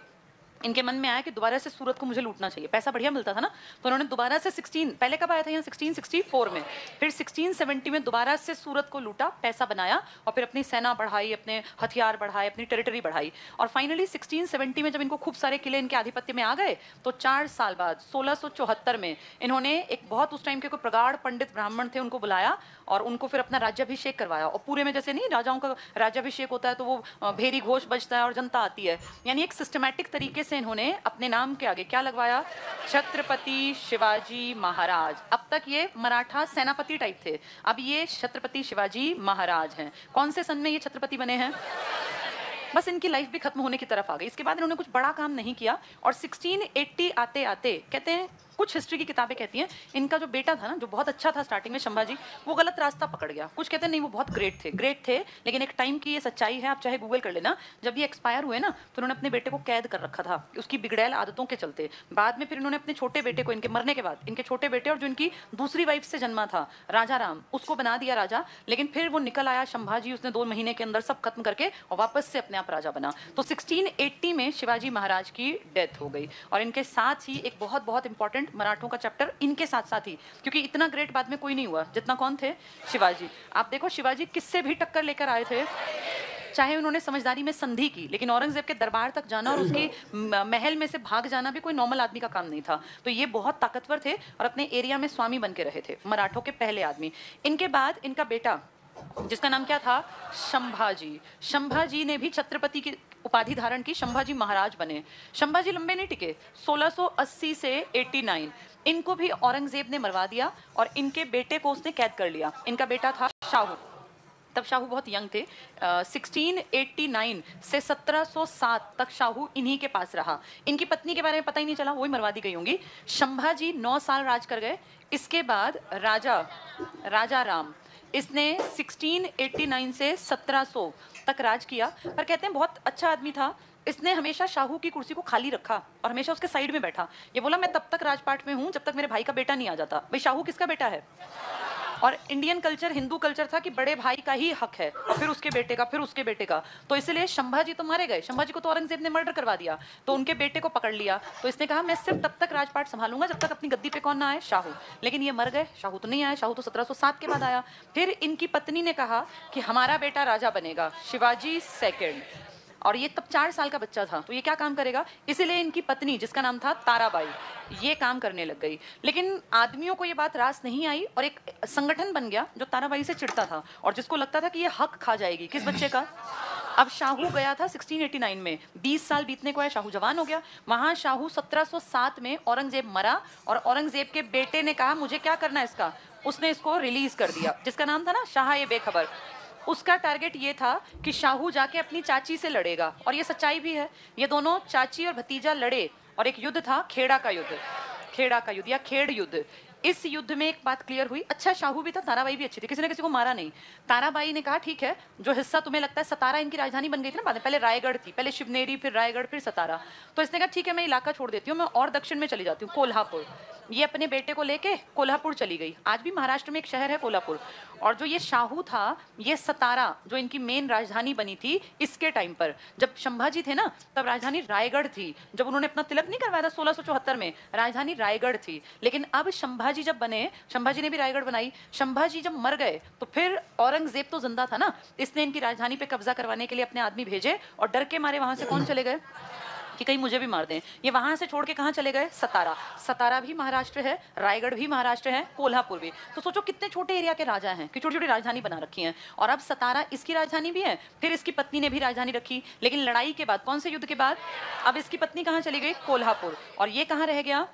इनके मन में आया कि दोबारा से सूरत को मुझे लूटना चाहिए, पैसा बढ़िया मिलता था ना। तो उन्होंने दोबारा से 16, पहले कब आया था यहाँ 1664 में, फिर 1670 में दोबारा से सूरत को लूटा, पैसा बनाया और फिर अपनी सेना बढ़ाई, अपने हथियार बढ़ाए, अपनी टेरिटरी बढ़ाई। और फाइनली 1670 में जब इनको खूब सारे किले इनके आधिपत्य में आ गए तो 4 साल बाद 1674 में इन्होंने एक बहुत, उस टाइम के कोई प्रगाढ़ पंडित ब्राह्मण थे, उनको बुलाया और उनको फिर अपना राज्याभिषेक करवाया। और पूरे में जैसे नहीं राजाओं का राज्याभिषेक होता है तो वो भेरी घोष बजता है और जनता आती है, यानी एक सिस्टमैटिक तरीके से इन्होंने अपने नाम के आगे क्या लगवाया? छत्रपति शिवाजी महाराज। अब तक ये मराठा सेनापति टाइप थे, अब ये छत्रपति शिवाजी महाराज हैं। कौन से सन में ये छत्रपति बने हैं? बस इनकी लाइफ भी खत्म होने की तरफ आ गई। इसके बाद इन्होंने कुछ बड़ा काम नहीं किया और 1680 आते आते कहते हैं, कुछ हिस्ट्री की किताबें कहती हैं इनका जो बेटा था ना, जो बहुत अच्छा था स्टार्टिंग में संभाजी, वो गलत रास्ता पकड़ गया। कुछ कहते हैं नहीं वो बहुत ग्रेट थे, लेकिन एक टाइम की ये सच्चाई है, आप चाहे गूगल कर लेना। जब ये एक्सपायर हुए ना तो उन्होंने अपने बेटे को कैद कर रखा था उसकी बिगड़ैल आदतों के चलते। बाद में फिर इन्होंने अपने छोटे बेटे को, इनके मरने के बाद इनके छोटे बेटे और जो इनकी दूसरी वाइफ से जन्मा था राजा राम, उसको बना दिया राजा। लेकिन फिर वो निकल आया संभाजी, उसने 2 महीने के अंदर सब खत्म करके और वापस से अपने आप राजा बना। तो 1680 में शिवाजी महाराज की डेथ हो गई और इनके साथ ही एक बहुत बहुत इंपॉर्टेंट मराठों का चैप्टर इनके साथ साथ ही, क्योंकि इतना ग्रेट बाद में कोई नहीं हुआ जितना कौन थे? शिवाजी। आप देखो शिवाजी किससे भी टक्कर लेकर आए थे, चाहे उन्होंने समझदारी में संधि की, लेकिन औरंगजेब के दरबार तक जाना और उसके महल में से भाग जाना भी कोई नॉर्मल आदमी का काम नहीं था। तो ये बहुत ताकतवर थे और अपने एरिया में स्वामी बन के रहे थे, मराठों के पहले आदमी। इनके बाद इनका बेटा, जिसका नाम क्या था, संभाजी। संभाजी ने भी छत्रपति की उपाधि धारण की, संभाजी महाराज बने। संभाजी लंबे नहीं टिके, 1680 से 89 इनको भी औरंगजेब ने मरवा दिया और इनके बेटे को उसने कैद कर लिया। इनका बेटा था शाहू, तब शाहू बहुत यंग थे। 1689 से 1707 तक शाहू इन्हीं के पास रहा। इनकी पत्नी के बारे में पता ही नहीं चला, वही मरवा दी गई होंगी। संभाजी 9 साल राज कर गए। इसके बाद राजा राम, इसने 1689 से 1700 तक राज किया, पर कहते हैं बहुत अच्छा आदमी था। इसने हमेशा शाहू की कुर्सी को खाली रखा और हमेशा उसके साइड में बैठा। ये बोला मैं तब तक राजपाट में हूं जब तक मेरे भाई का बेटा नहीं आ जाता। भाई शाहू किसका बेटा है? और इंडियन कल्चर, हिंदू कल्चर था कि बड़े भाई का ही हक है, और फिर उसके बेटे का, फिर उसके बेटे का। तो इसलिए संभाजी तो मारे गए, संभाजी को तो औरंगजेब ने मर्डर करवा दिया, तो उनके बेटे को पकड़ लिया। तो इसने कहा मैं सिर्फ तब तक राजपाट संभालूंगा जब तक अपनी गद्दी पे कौन ना आए, शाहू। लेकिन ये मर गए, शाहू तो नहीं आया, शाहू तो 1707 के बाद आया। फिर इनकी पत्नी ने कहा कि हमारा बेटा राजा बनेगा, शिवाजी सेकंड। और ये तब 4 साल का बच्चा था, तो ये क्या काम करेगा? इसीलिए इनकी पत्नी, जिसका नाम था ताराबाई, ये काम करने लग गई। लेकिन आदमियों को ये बात रास नहीं आई और एक संगठन बन गया जो ताराबाई से चिढ़ता था और जिसको लगता था कि ये हक खा जाएगी किस बच्चे का। अब शाहू गया था 1689 में, 20 साल बीतने को है, शाहू जवान हो गया। वहां शाहू 1707 में औरंगजेब मरा और औरंगजेब के बेटे ने कहा मुझे क्या करना है इसका, उसने इसको रिलीज कर दिया, जिसका नाम था ना शाह ए बेखबर। उसका टारगेट ये था कि शाहू जाके अपनी चाची से लड़ेगा, और ये सच्चाई भी है। ये दोनों चाची और भतीजा लड़े और एक युद्ध था, खेड़ा का युद्ध या खेड़ युद्ध। इस युद्ध में एक बात क्लियर हुई। अच्छा, शाहू भी था, ताराबाई भी अच्छी थी, किसी ने किसी को मारा नहीं। ताराबाई ने कहा ठीक है, जो हिस्सा तुम्हें लगता है, सतारा इनकी राजधानी बन गई थी ना बाद में, पहले रायगढ़ थी, पहले शिवनेरी, फिर रायगढ़, फिर सतारा। तो इसने कहा ठीक है मैं इलाका छोड़ देती हूँ, मैं और दक्षिण में चली जाती हूँ, कोल्हापुर। ये अपने बेटे को लेके कोल्हापुर चली गई। आज भी महाराष्ट्र में एक शहर है कोल्हापुर। और जो ये शाहू था, ये सतारा जो इनकी मेन राजधानी बनी थी इसके टाइम पर, जब संभाजी थे ना तब राजधानी रायगढ़ थी। जब उन्होंने अपना तिलक नहीं करवाया था 1674 में, राजधानी रायगढ़ थी। लेकिन अब संभाजी जब बने, संभाजी ने भी रायगढ़ बनाई। संभाजी जब मर गए तो फिर औरंगजेब तो जिंदा था ना, इसने इनकी राजधानी पे कब्जा करवाने के लिए अपने आदमी भेजे और डर के मारे वहां से कौन चले गए कि कहीं मुझे भी मार दें। ये वहां से छोड़ के कहां चले गए? सतारा। सतारा भी महाराष्ट्र है, रायगढ़ भी महाराष्ट्र है, कोल्हापुर भी। तो सोचो कितने छोटे एरिया के राजा हैं कि छोटी छोटी राजधानी बना रखी है। और अब सतारा इसकी राजधानी भी है, फिर इसकी पत्नी ने भी राजधानी रखी। लेकिन लड़ाई के बाद, कौन से युद्ध के बाद, अब इसकी पत्नी कहां चली गई? कोल्हापुर। और ये कहां रह गया?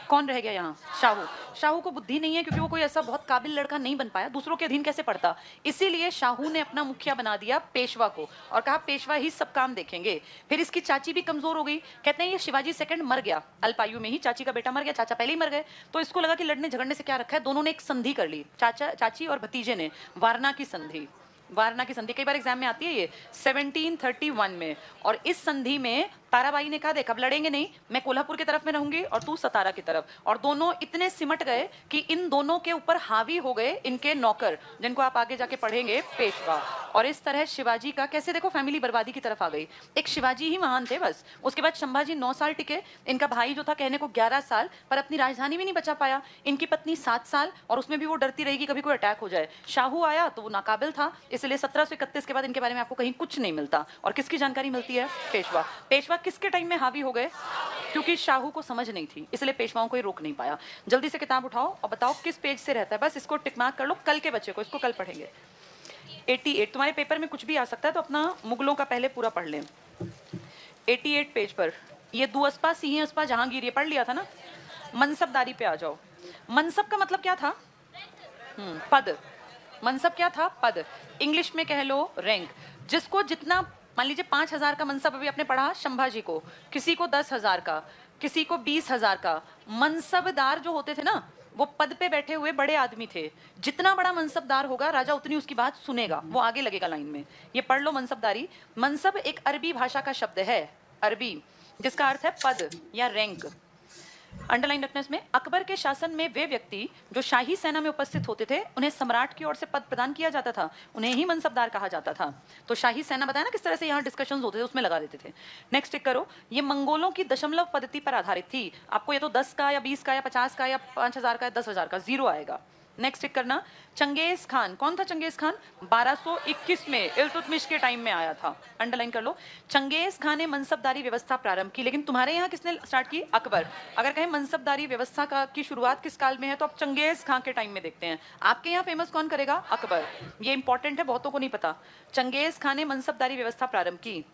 कौन रह गया यहाँ? शाहू। शाहू को बुद्धि नहीं है क्योंकि वो कोई ऐसा बहुत काबिल लड़का नहीं बन पाया, दूसरों के अधीन कैसे पड़ता। इसीलिए शाहू ने अपना मुखिया बना दिया पेशवा को और कहा पेशवा ही सब काम देखेंगे। फिर इसकी चाची भी कमजोर हो गई। कहते हैं ये शिवाजी सेकंड मर गया अल्पायु में ही, चाची का बेटा मर गया, चाचा पहले ही मर गए। तो इसको लगा कि लड़ने झगड़ने से क्या रखा है, दोनों ने एक संधि कर ली, चाची और भतीजे ने, वारना की संधि। वारना की संधि कई बार एग्जाम में आती है ये, 1731 में। और इस संधि में ताराबाई ने कहा देख अब लड़ेंगे नहीं, मैं कोल्हापुर की तरफ में रहूंगी और तू सतारा की तरफ। और दोनों इतने सिमट गए कि इन दोनों के ऊपर हावी हो गए इनके नौकर, जिनको आप आगे जाके पढ़ेंगे, पेशवा। और इस तरह शिवाजी का कैसे देखो फैमिली बर्बादी की तरफ आ गई। एक शिवाजी ही महान थे बस। उसके बाद संभाजी 9 साल टिके। इनका भाई जो था कहने को 11 साल, पर अपनी राजधानी भी नहीं बचा पाया। इनकी पत्नी 7 साल, और उसमें भी वो डरती रहेगी कभी कोई अटैक हो जाए। शाहू आया तो वो नाकाबिल था, इसलिए 1731 के बाद इनके बारे में आपको कहीं कुछ नहीं मिलता। और किसकी जानकारी मिलती है? पेशवा। पेशवा किसके टाइम में हावी हो गए? क्योंकि शाहू को समझ नहीं थी, इसलिए पेशवाओं को ही रोक नहीं पाया। जल्दी से किताब उठाओ और बताओ किस पेज से रहता है, बस इसको टिक मार्क कर लो, कल के बच्चे को, इसको कल पढ़ेंगे। 88, तुम्हारे पेपर में कुछ भी आ सकता है तो अपना मुगलों का पहले पूरा पढ़ लें। 88 पेज पर ये दुअस्पा सिंह अस्पा जहांगीर, ये पढ़ लिया था ना। मनसबदारी पे आ जाओ। मनसब का मतलब क्या था? पद। मनसब क्या था? पद। इंग्लिश में कह लो रैंक। जिसको जितना, मान लीजिए 5000 का मनसब अभी आपने पढ़ा संभाजी को, किसी को 10,000 का, किसी को 20,000 का। मनसबदार जो होते थे ना, वो पद पे बैठे हुए बड़े आदमी थे। जितना बड़ा मनसबदार होगा राजा उतनी उसकी बात सुनेगा, वो आगे लगेगा लाइन में। ये पढ़ लो मनसबदारी। मनसब एक अरबी भाषा का शब्द है, अरबी, जिसका अर्थ है पद या रैंक। अंडरलाइन रखना इसमें। अकबर के शासन में वे व्यक्ति जो शाही सेना में उपस्थित होते थे, उन्हें सम्राट की ओर से पद प्रदान किया जाता था, उन्हें ही मनसबदार कहा जाता था। तो शाही सेना बताया ना किस तरह से यहाँ डिस्कशंस होते थे, उसमें लगा देते थे। नेक्स्ट टिक करो। ये मंगोलों की दशमलव पद्धति पर आधारित थी। आपको ये तो 10 का या 20 का या 50 का या 5000 का या 10,000 का, जीरो आएगा। नेक्स्ट टिक करना, चंगेज खान, कौन था चंगेज खान? 1221 में इल्तुतमिश के टाइम में आया था, अंडरलाइन कर लो। चंगेज खान ने मनसबदारी व्यवस्था प्रारंभ की, लेकिन तुम्हारे यहाँ किसने स्टार्ट की? अकबर। अगर कहें मनसबदारी व्यवस्था का की शुरुआत किस काल में है, तो आप चंगेज खान के टाइम में देखते हैं। आपके यहाँ फेमस कौन करेगा? अकबर। ये इंपॉर्टेंट है, बहुतों को नहीं पता। चंगेज खान ने मनसबदारी व्यवस्था प्रारंभ की।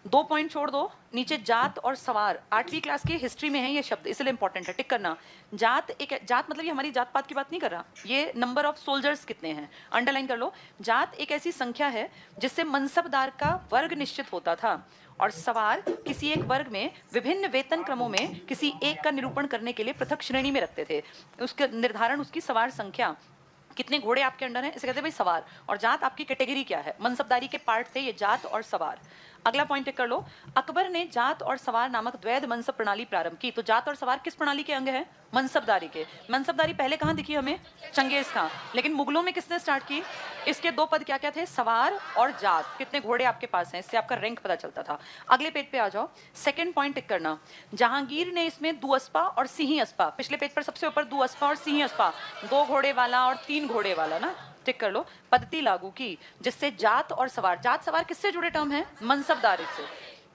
2 पॉइंट छोड़ दो, नीचे जात और सवार, 8वीं क्लास की हिस्ट्री में है ये शब्द, इसलिए इंपॉर्टेंट है, टिक करना। जात जात मतलब ये हमारी जात पात की बात नहीं कर रहा, ये नंबर ऑफ सोल्जर्स कितने हैं, अंडरलाइन कर लो। जात एक ऐसी संख्या है जिससे मनसबदार का वर्ग निश्चित होता था, और सवार किसी एक वर्ग में विभिन्न वेतन क्रमों में किसी एक का निरूपण करने के लिए पृथक श्रेणी में रखते थे। उसका निर्धारण उसकी सवार संख्या, कितने घोड़े आपके अंडर हैं, इसे कहते हैं भाई सवार, और जात आपकी कैटेगरी क्या है, मनसबदारी के पार्ट थे ये जात और सवार। अगला पॉइंट कर लो, अकबर ने जात और सवार नामक द्वैध मनसब प्रणाली प्रारंभ की। तो जात और सवार किस प्रणाली के अंग है? मनसबदारी के। मनसबदारी पहले कहाँ दिखी हमें? चंगेज खां। लेकिन मुगलों में किसने स्टार्ट की? इसके 2 पद क्या क्या थे? सवार और जात, कितने घोड़े आपके पास हैं, इससे आपका रैंक पता चलता था। अगले पेज पे आ जाओ, सेकंड पॉइंट टिक करना, जहांगीर ने इसमें दुअस्पा और सिंही अस्पा, पिछले पेज पर सबसे ऊपर दुअस्पा और सिंही अस्पा, 2 घोड़े वाला और 3 घोड़े वाला ना, टिक कर लो, पद्धति लागू की, जिससे जात और सवार, जात सवार किससे जुड़े टर्म है? मनसबदारी से।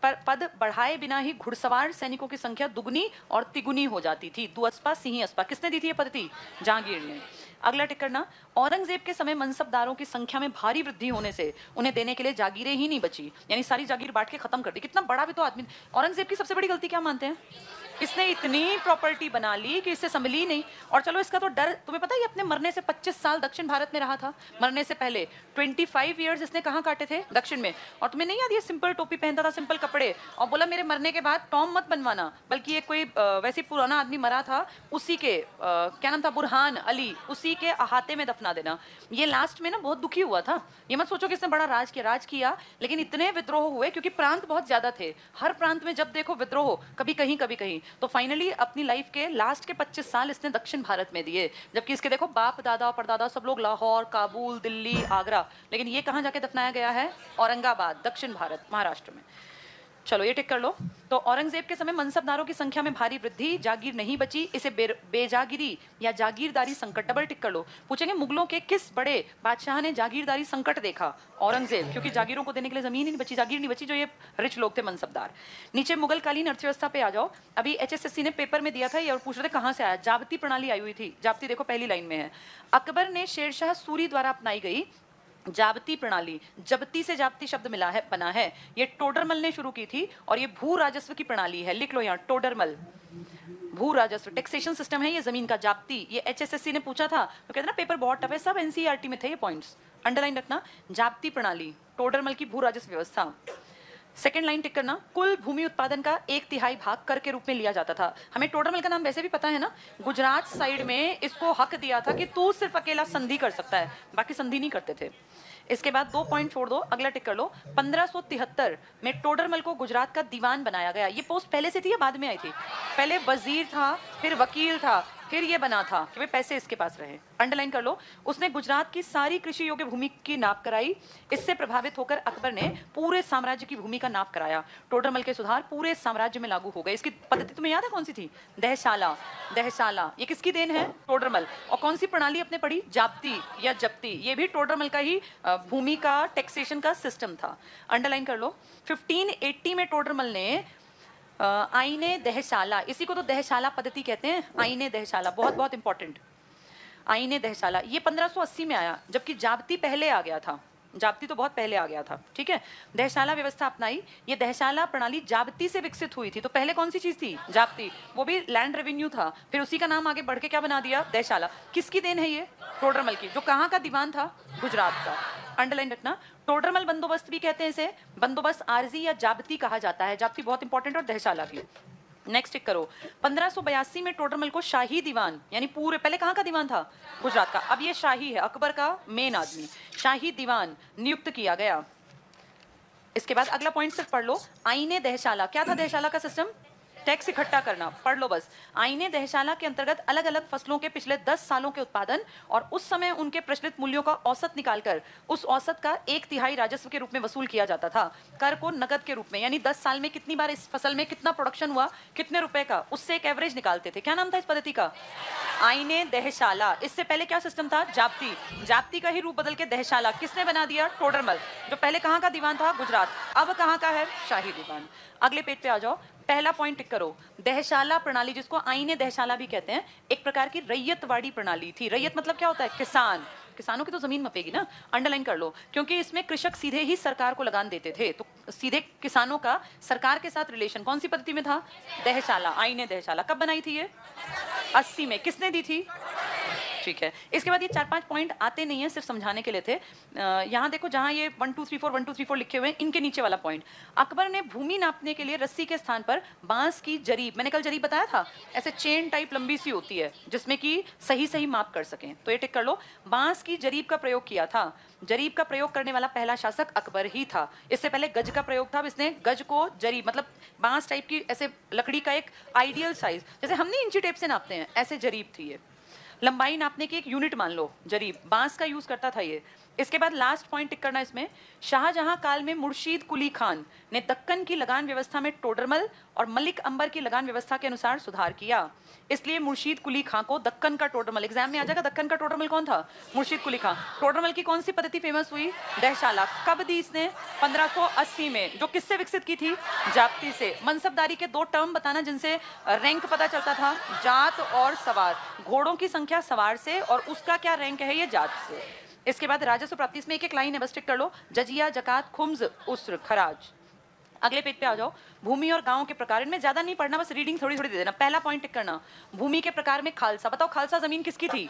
पर पद बढ़ाए बिना ही घुड़सवार सैनिकों की संख्या दुगनी और तिगुनी हो जाती थी। दुअस्पा सिंही अस्पा, किसने दी थी ये पद्धति? जहांगीर ने। अगला टिक करना, औरंगजेब के समय मनसबदारों की संख्या में भारी वृद्धि होने से उन्हें देने के लिए जागीरें ही नहीं बची, यानी सारी जागीर बांट के खत्म कर दी। कितना बड़ा भी तो आदमी। औरंगजेब की सबसे बड़ी गलती क्या मानते हैं? इसने इतनी प्रॉपर्टी बना ली कि इससे संभली नहीं। और चलो इसका तो डर, तुम्हें पता है ये अपने मरने से 25 साल दक्षिण भारत में रहा था। मरने से पहले 25 ईयर्स इसने कहाँ काटे थे? दक्षिण में। और तुम्हें नहीं याद, ये सिंपल टोपी पहनता था, सिंपल कपड़े, और बोला मेरे मरने के बाद टॉम मत बनवाना, बल्कि ये कोई वैसे पुराना आदमी मरा था, उसी के क्या नाम था, बुरहान अली, उसी के अहाते में दफना देना। ये लास्ट में ना बहुत दुखी हुआ था। ये मत सोचो कि इसने बड़ा राज किया, लेकिन इतने विद्रोह हुए क्योंकि प्रांत बहुत ज्यादा थे। हर प्रांत में जब देखो विद्रोह, कभी कहीं, तो फाइनली अपनी लाइफ के लास्ट के 25 साल इसने दक्षिण भारत में दिए। जबकि इसके देखो बाप दादा परदादा सब लोग लाहौर, काबुल, दिल्ली, आगरा, लेकिन ये कहाँ जाके दफनाया गया है? औरंगाबाद, दक्षिण भारत, महाराष्ट्र में। चलो ये टिक कर लो। तो औरंगजेब के समय मनसबदारों की संख्या में भारी वृद्धि, जागीर नहीं बची, इसे बेजागिरी या जागीरदारी संकट, डबल टिक कर लो। पूछेंगे मुगलों के किस बड़े बादशाह ने जागीरदारी संकट देखा? औरंगजेब, क्योंकि जागीरों को देने के लिए जमीन ही नहीं बची, जागीर नहीं बची, जो ये रिच लोग थे मनसबदार। नीचे मुगल कालीन अर्थव्यवस्था पे आ जाओ। अभी HSSC ने पेपर में दिया था ये, और पूछ रहे थे कहाँ से आया? जाब्ती प्रणाली आई हुई थी। जाब्ती देखो पहली लाइन में है। अकबर ने शेरशाह सूरी द्वारा अपनाई गई जाब्ती प्रणाली, जब्ती से जाब्ती शब्द मिला है, बना है, ये टोडरमल ने शुरू की थी, और ये भू राजस्व की प्रणाली है। लिख लो यहाँ, टोडरमल, भू राजस्व, टैक्सेशन सिस्टम है ये जमीन का। जाब्ती, ये HSSC ने पूछा था, तो कहते ना पेपर बहुत टफ है, सब NCERT में थे ये पॉइंट्स, अंडरलाइन रखना। जाब्ती प्रणाली, टोडरमल की भू राजस्व व्यवस्था। सेकेंड लाइन टिक करना, कुल भूमि उत्पादन का 1/3 भाग कर के रूप में लिया जाता था। हमें टोडरमल का नाम वैसे भी पता है ना, गुजरात साइड में इसको हक दिया था कि तू सिर्फ अकेला संधि कर सकता है, बाकी संधि नहीं करते थे। इसके बाद 2 पॉइंट छोड़ दो, अगला टिक कर लो। 1573 में टोडरमल को गुजरात का दीवान बनाया गया। ये पोस्ट पहले से थी या बाद में आई थी? पहले वजीर था, फिर वकील था, फिर ये बना था कि भाई पैसे इसके पास रहे। अंडरलाइन कर लो। उसने गुजरात की सारी कृषि योग्य भूमि की नाप कराई। इससे प्रभावित होकर अकबर ने पूरे साम्राज्य की भूमि का नाप कराया। टोडरमल के सुधार पूरे साम्राज्य में लागू हो गए। इसकी पद्धति तुम्हें याद है कौन सी थी? दहशाला, दहशाला, ये किसकी देन है? टोडरमल। और कौन सी प्रणाली अपने पढ़ी? जाब्ती या जब्ती, ये भी टोडरमल का ही भूमि का टैक्सेशन का सिस्टम था। अंडरलाइन कर लो। 1580 में टोडरमल ने आईने दहशाला, इसी को तो दहशाला पद्धति कहते हैं, आईने दहशाला, बहुत बहुत इंपॉर्टेंट, आईने दहशाला, ये 1580 में आया, जबकि जाब्ती पहले आ गया था। जाब्ती तो बहुत पहले आ गया था, ठीक है। दहशाला व्यवस्था अपनाई। ये दहशाला प्रणाली जाब्ती से विकसित हुई थी। तो पहले कौन सी चीज थी? जाब्ती, वो भी लैंड रेवेन्यू था, फिर उसी का नाम आगे बढ़ के क्या बना दिया? दहशाला। किसकी देन है ये? टोडरमल की, जो कहाँ का दीवान था? गुजरात का। अंडरलाइन रखना। टोडरमल बंदोबस्त भी कहते हैं इसे, बंदोबस्त आरजी या जाब्ती कहा जाता है। जाब्ती बहुत इंपॉर्टेंट, और दहशाला भी। नेक्स्ट टिक करो। 1582 में टोडरमल को शाही दीवान, यानी पूरे, पहले कहाँ का दीवान था? गुजरात का, अब ये शाही है, अकबर का मेन आदमी, शाही दीवान नियुक्त किया गया। इसके बाद अगला पॉइंट सिर्फ पढ़ लो, आईने दहशाला। क्या था दहशाला का सिस्टम? टैक्स इकट्ठा करना, पढ़ लो बस। आईने दहशाला के अंतर्गत अलग अलग फसलों के पिछले 10 सालों के उत्पादन और उस समय उनके प्रचलित मूल्यों का औसत निकालकर उस औसत का 1/3 राजस्व के रूप में वसूल किया जाता था, कर को नगद के रूप में, यानी 10 साल में कितनी बार इस फसल में कितना प्रोडक्शन हुआ, कितने रुपए का, उससे एक एवरेज निकालते थे। क्या नाम था इस पद्धति का? आईने दहशाला। इससे पहले क्या सिस्टम था? जाप्ती। जाप्ती का ही रूप बदल के दहशाला किसने बना दिया? टोडरमल, जो पहले कहाँ का दीवान था? गुजरात, अब कहाँ का है? शाही दीवान। अगले पेज पे आ जाओ, पहला पॉइंट टिक करो। दहशाला प्रणाली, जिसको आईने दहशाला भी कहते हैं, एक प्रकार की रैयतवाड़ी प्रणाली थी। रैयत मतलब क्या होता है? किसान। किसानों की तो जमीन मपेगी ना, अंडरलाइन कर लो, क्योंकि इसमें कृषक सीधे ही सरकार को लगान देते थे, तो सीधे किसानों का सरकार के साथ रिलेशन कौन सी पद्धति में था? दहशाला, आईने दहशाला। कब बनाई थी ये? 80 में। किसने दी थी? ठीक है। इसके बाद ये 4-5 पॉइंट आते नहीं है, सिर्फ समझाने के लिए थे। यहाँ देखो, जहाँ ये 1 2 3 4 1 2 3 4 लिखे हुए हैं, इनके नीचे वाला पॉइंट, अकबर ने भूमि नापने के लिए रस्सी के स्थान पर बांस की जरीब, मैंने कल जरीब बताया था, ऐसे चेन टाइप लंबी सी होती है जिसमें कि सही सही माप कर सकें, तो ये टिक कर लो। बांस की जरीब का प्रयोग किया था। जरीब का प्रयोग करने वाला पहला शासक अकबर ही था। इससे पहले गज का प्रयोग था, अब इसने गज को जरीब मतलब बांस टाइप की ऐसे लकड़ी का एक आइडियल साइज, जैसे हम नहीं इंची टेप से नापते हैं, ऐसे जरीब थी ये। लंबाई नापने की एक यूनिट मान लो, जरीब, बांस का यूज करता था ये। इसके बाद लास्ट पॉइंट टिक करना इसमें, शाहजहां काल में मुर्शीद कुली खान ने दक्कन की लगान व्यवस्था में टोडरमल और मलिक अंबर की लगान व्यवस्था के अनुसार सुधार किया, इसलिए मुर्शीद कुली खान को दक्कन का टोडरमल, एग्जाम में आ जाएगा, दक्कन का टोडरमल कौन था? मुर्शीद कुली खान। टोडरमल की कौन सी पद्धति फेमस हुई? दहशाला। कब दी इसने? 1580 में। जो किससे विकसित की थी? जाप्ती से। मनसबदारी के 2 टर्म बताना जिनसे रैंक पता चलता था, जात और सवार। घोड़ों की संख्या सवार से और उसका क्या रैंक है? ये जात से। इसके बाद राजस्व प्राप्ति, इसमें एक एक लाइन है, बस टिक कर लो। जजिया, जकात, खुम्स, उस्र, खराज। अगले पेज पे आ जाओ, भूमि और गांवों के प्रकार। इनमें ज्यादा नहीं पढ़ना, बस रीडिंग थोड़ी थोड़ी दे देना। पहला पॉइंट टिक करना, भूमि के प्रकार में खालसा। बताओ खालसा जमीन किसकी थी?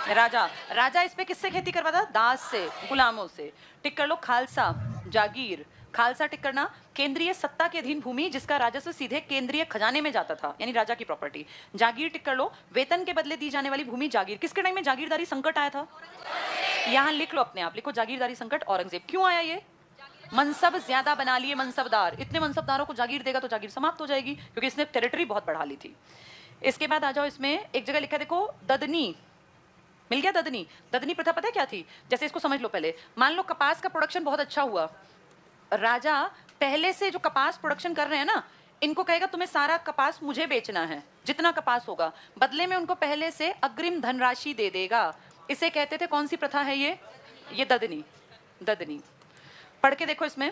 राजा। राजा इस पे किससे खेती करवाता? दास से, गुलामों से। टिक कर लो खालसा। जागीर। खालसा टिक करना, केंद्रीय सत्ता के अधीन भूमि जिसका राजस्व सीधे केंद्रीय खजाने में जाता था, यानी राजा की प्रॉपर्टी। जागीर टिक कर लो, वेतन के बदले दी जाने वाली भूमि जागीर। किसके टाइम में जागीरदारी संकट आया था? यहाँ लिख लो, अपने आप लिखो, जागीरदारी संकट औरंगजेब। क्यों आया ये? मनसब ज्यादा बना लिए मनसबदार, इतने मनसबदारों को जागीर देगा तो जागीर समाप्त हो जाएगी, क्योंकि इसने टेरिटरी बहुत बढ़ा ली थी। इसके बाद आ जाओ, इसमें एक जगह लिखा देखो, ददनी। मिल गया ददनी। ददनी प्रथा पता है क्या थी? जैसे इसको समझ लो पहले, मान लो कपास का प्रोडक्शन बहुत अच्छा हुआ, राजा पहले से जो कपास प्रोडक्शन कर रहे हैं ना, इनको कहेगा तुम्हें सारा कपास मुझे बेचना है, जितना कपास होगा, बदले में उनको पहले से अग्रिम धनराशि दे देगा। इसे कहते थे, कौन सी प्रथा है ये ददनी। ददनी पढ़ के देखो, इसमें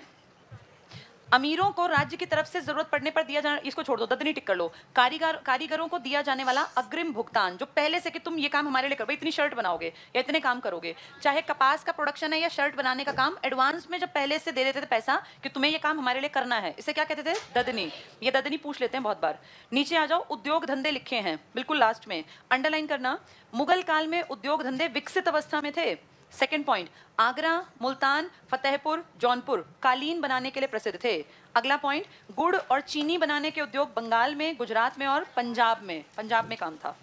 अमीरों को राज्य की तरफ से जरूरत पड़ने पर दिया जाना, इसको छोड़ दो, ददनी टिक कर लो। कारीगरों को दिया जाने वाला अग्रिम भुगतान, जो पहले से कि तुम ये काम हमारे लिए करो, इतनी शर्ट बनाओगे या इतने काम करोगे, चाहे कपास का प्रोडक्शन है या शर्ट बनाने का काम, एडवांस में जब पहले से दे देते थे पैसा कि तुम्हें ये काम हमारे लिए करना है, इसे क्या कहते थे? ददनी। ये ददनी पूछ लेते हैं बहुत बार। नीचे आ जाओ, उद्योग धंधे लिखे हैं बिल्कुल लास्ट में, अंडरलाइन करना। मुगल काल में उद्योग धंधे विकसित अवस्था में थे। सेकेंड पॉइंट, आगरा, मुल्तान, फतेहपुर, जौनपुर कालीन बनाने के लिए प्रसिद्ध थे। अगला पॉइंट, गुड़ और चीनी बनाने के उद्योग बंगाल में, गुजरात में और पंजाब में काम था।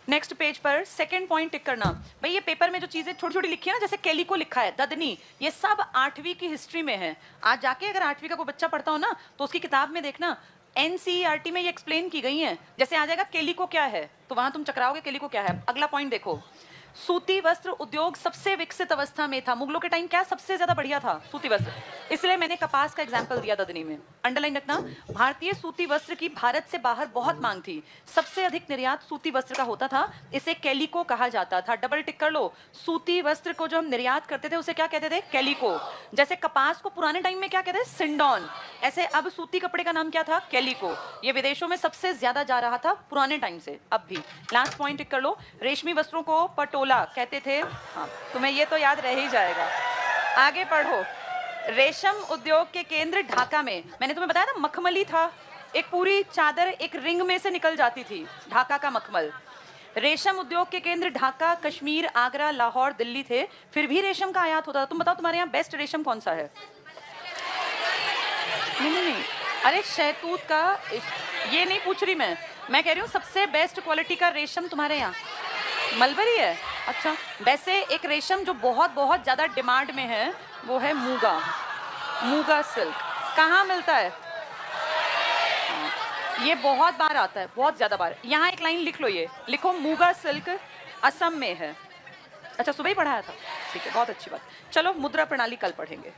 नेक्स्ट पेज पर सेकंड पॉइंट टिक करना। भाई ये पेपर में जो चीजें छोटी छोटी लिखी है ना, जैसे कैलिको लिखा है, ददनी, ये सब 8वीं की हिस्ट्री में है। आज जाके अगर 8वीं का कोई बच्चा पढ़ता हो ना, तो उसकी किताब में देखना NCERT में ये एक्सप्लेन की गई है। जैसे आ जाएगा कैलिको क्या है, तो वहां तुम चकराओगे कैलिको क्या है। अगला पॉइंट देखो, सूती वस्त्र उद्योग सबसे विकसित अवस्था में था। मुगलों के टाइम क्या सबसे ज्यादा बढ़िया था? सूती वस्त्र। इसलिए मैंने कपास का एग्जांपल दिया ददनी में, अंडरलाइन रखना। भारतीय सूती वस्त्र की भारत से बाहर बहुत मांग थी, सबसे अधिक निर्यात सूती वस्त्र का होता था, इसे कैलिको कहा जाता था। डबल टिक कर लो, सूती वस्त्र को जो हम निर्यात करते थे उसे क्या कहते थे? कैलिको। जैसे कपास को पुराने टाइम में क्या कहते थे? सिंडॉन। ऐसे अब सूती कपड़े का नाम क्या था? कैलिको। ये विदेशों में सबसे ज्यादा जा रहा था पुराने टाइम से, अब भी। लास्ट पॉइंट टिक कर लो, रेशमी वस्त्रों को पटोला कहते थे। हाँ, तुम्हें ये तो याद रह ही जाएगा। आगे पढ़ो, रेशम उद्योग के केंद्र ढाका में, मैंने तुम्हें बताया ना मखमली था, एक पूरी चादर एक रिंग में से निकल जाती थी, ढाका का मखमल। रेशम उद्योग के केंद्र ढाका, कश्मीर, आगरा, लाहौर, दिल्ली थे, फिर भी रेशम का आयात होता था। तुम बताओ तुम्हारे यहाँ बेस्ट रेशम कौन सा है? नहीं, अरे शहतूत का, ये नहीं पूछ रही मैं कह रही हूँ सबसे बेस्ट क्वालिटी का रेशम तुम्हारे यहाँ मलबरी है। अच्छा, वैसे एक रेशम जो बहुत बहुत ज्यादा डिमांड में है वो है मूगा सिल्क। कहाँ मिलता है? ये बहुत बार आता है, बहुत ज्यादा बार। यहाँ एक लाइन लिख लो, ये लिखो, मूगा सिल्क असम में है। अच्छा, सुबह ही पढ़ाया था, ठीक है, बहुत अच्छी बात। चलो मुद्रा प्रणाली कल पढ़ेंगे।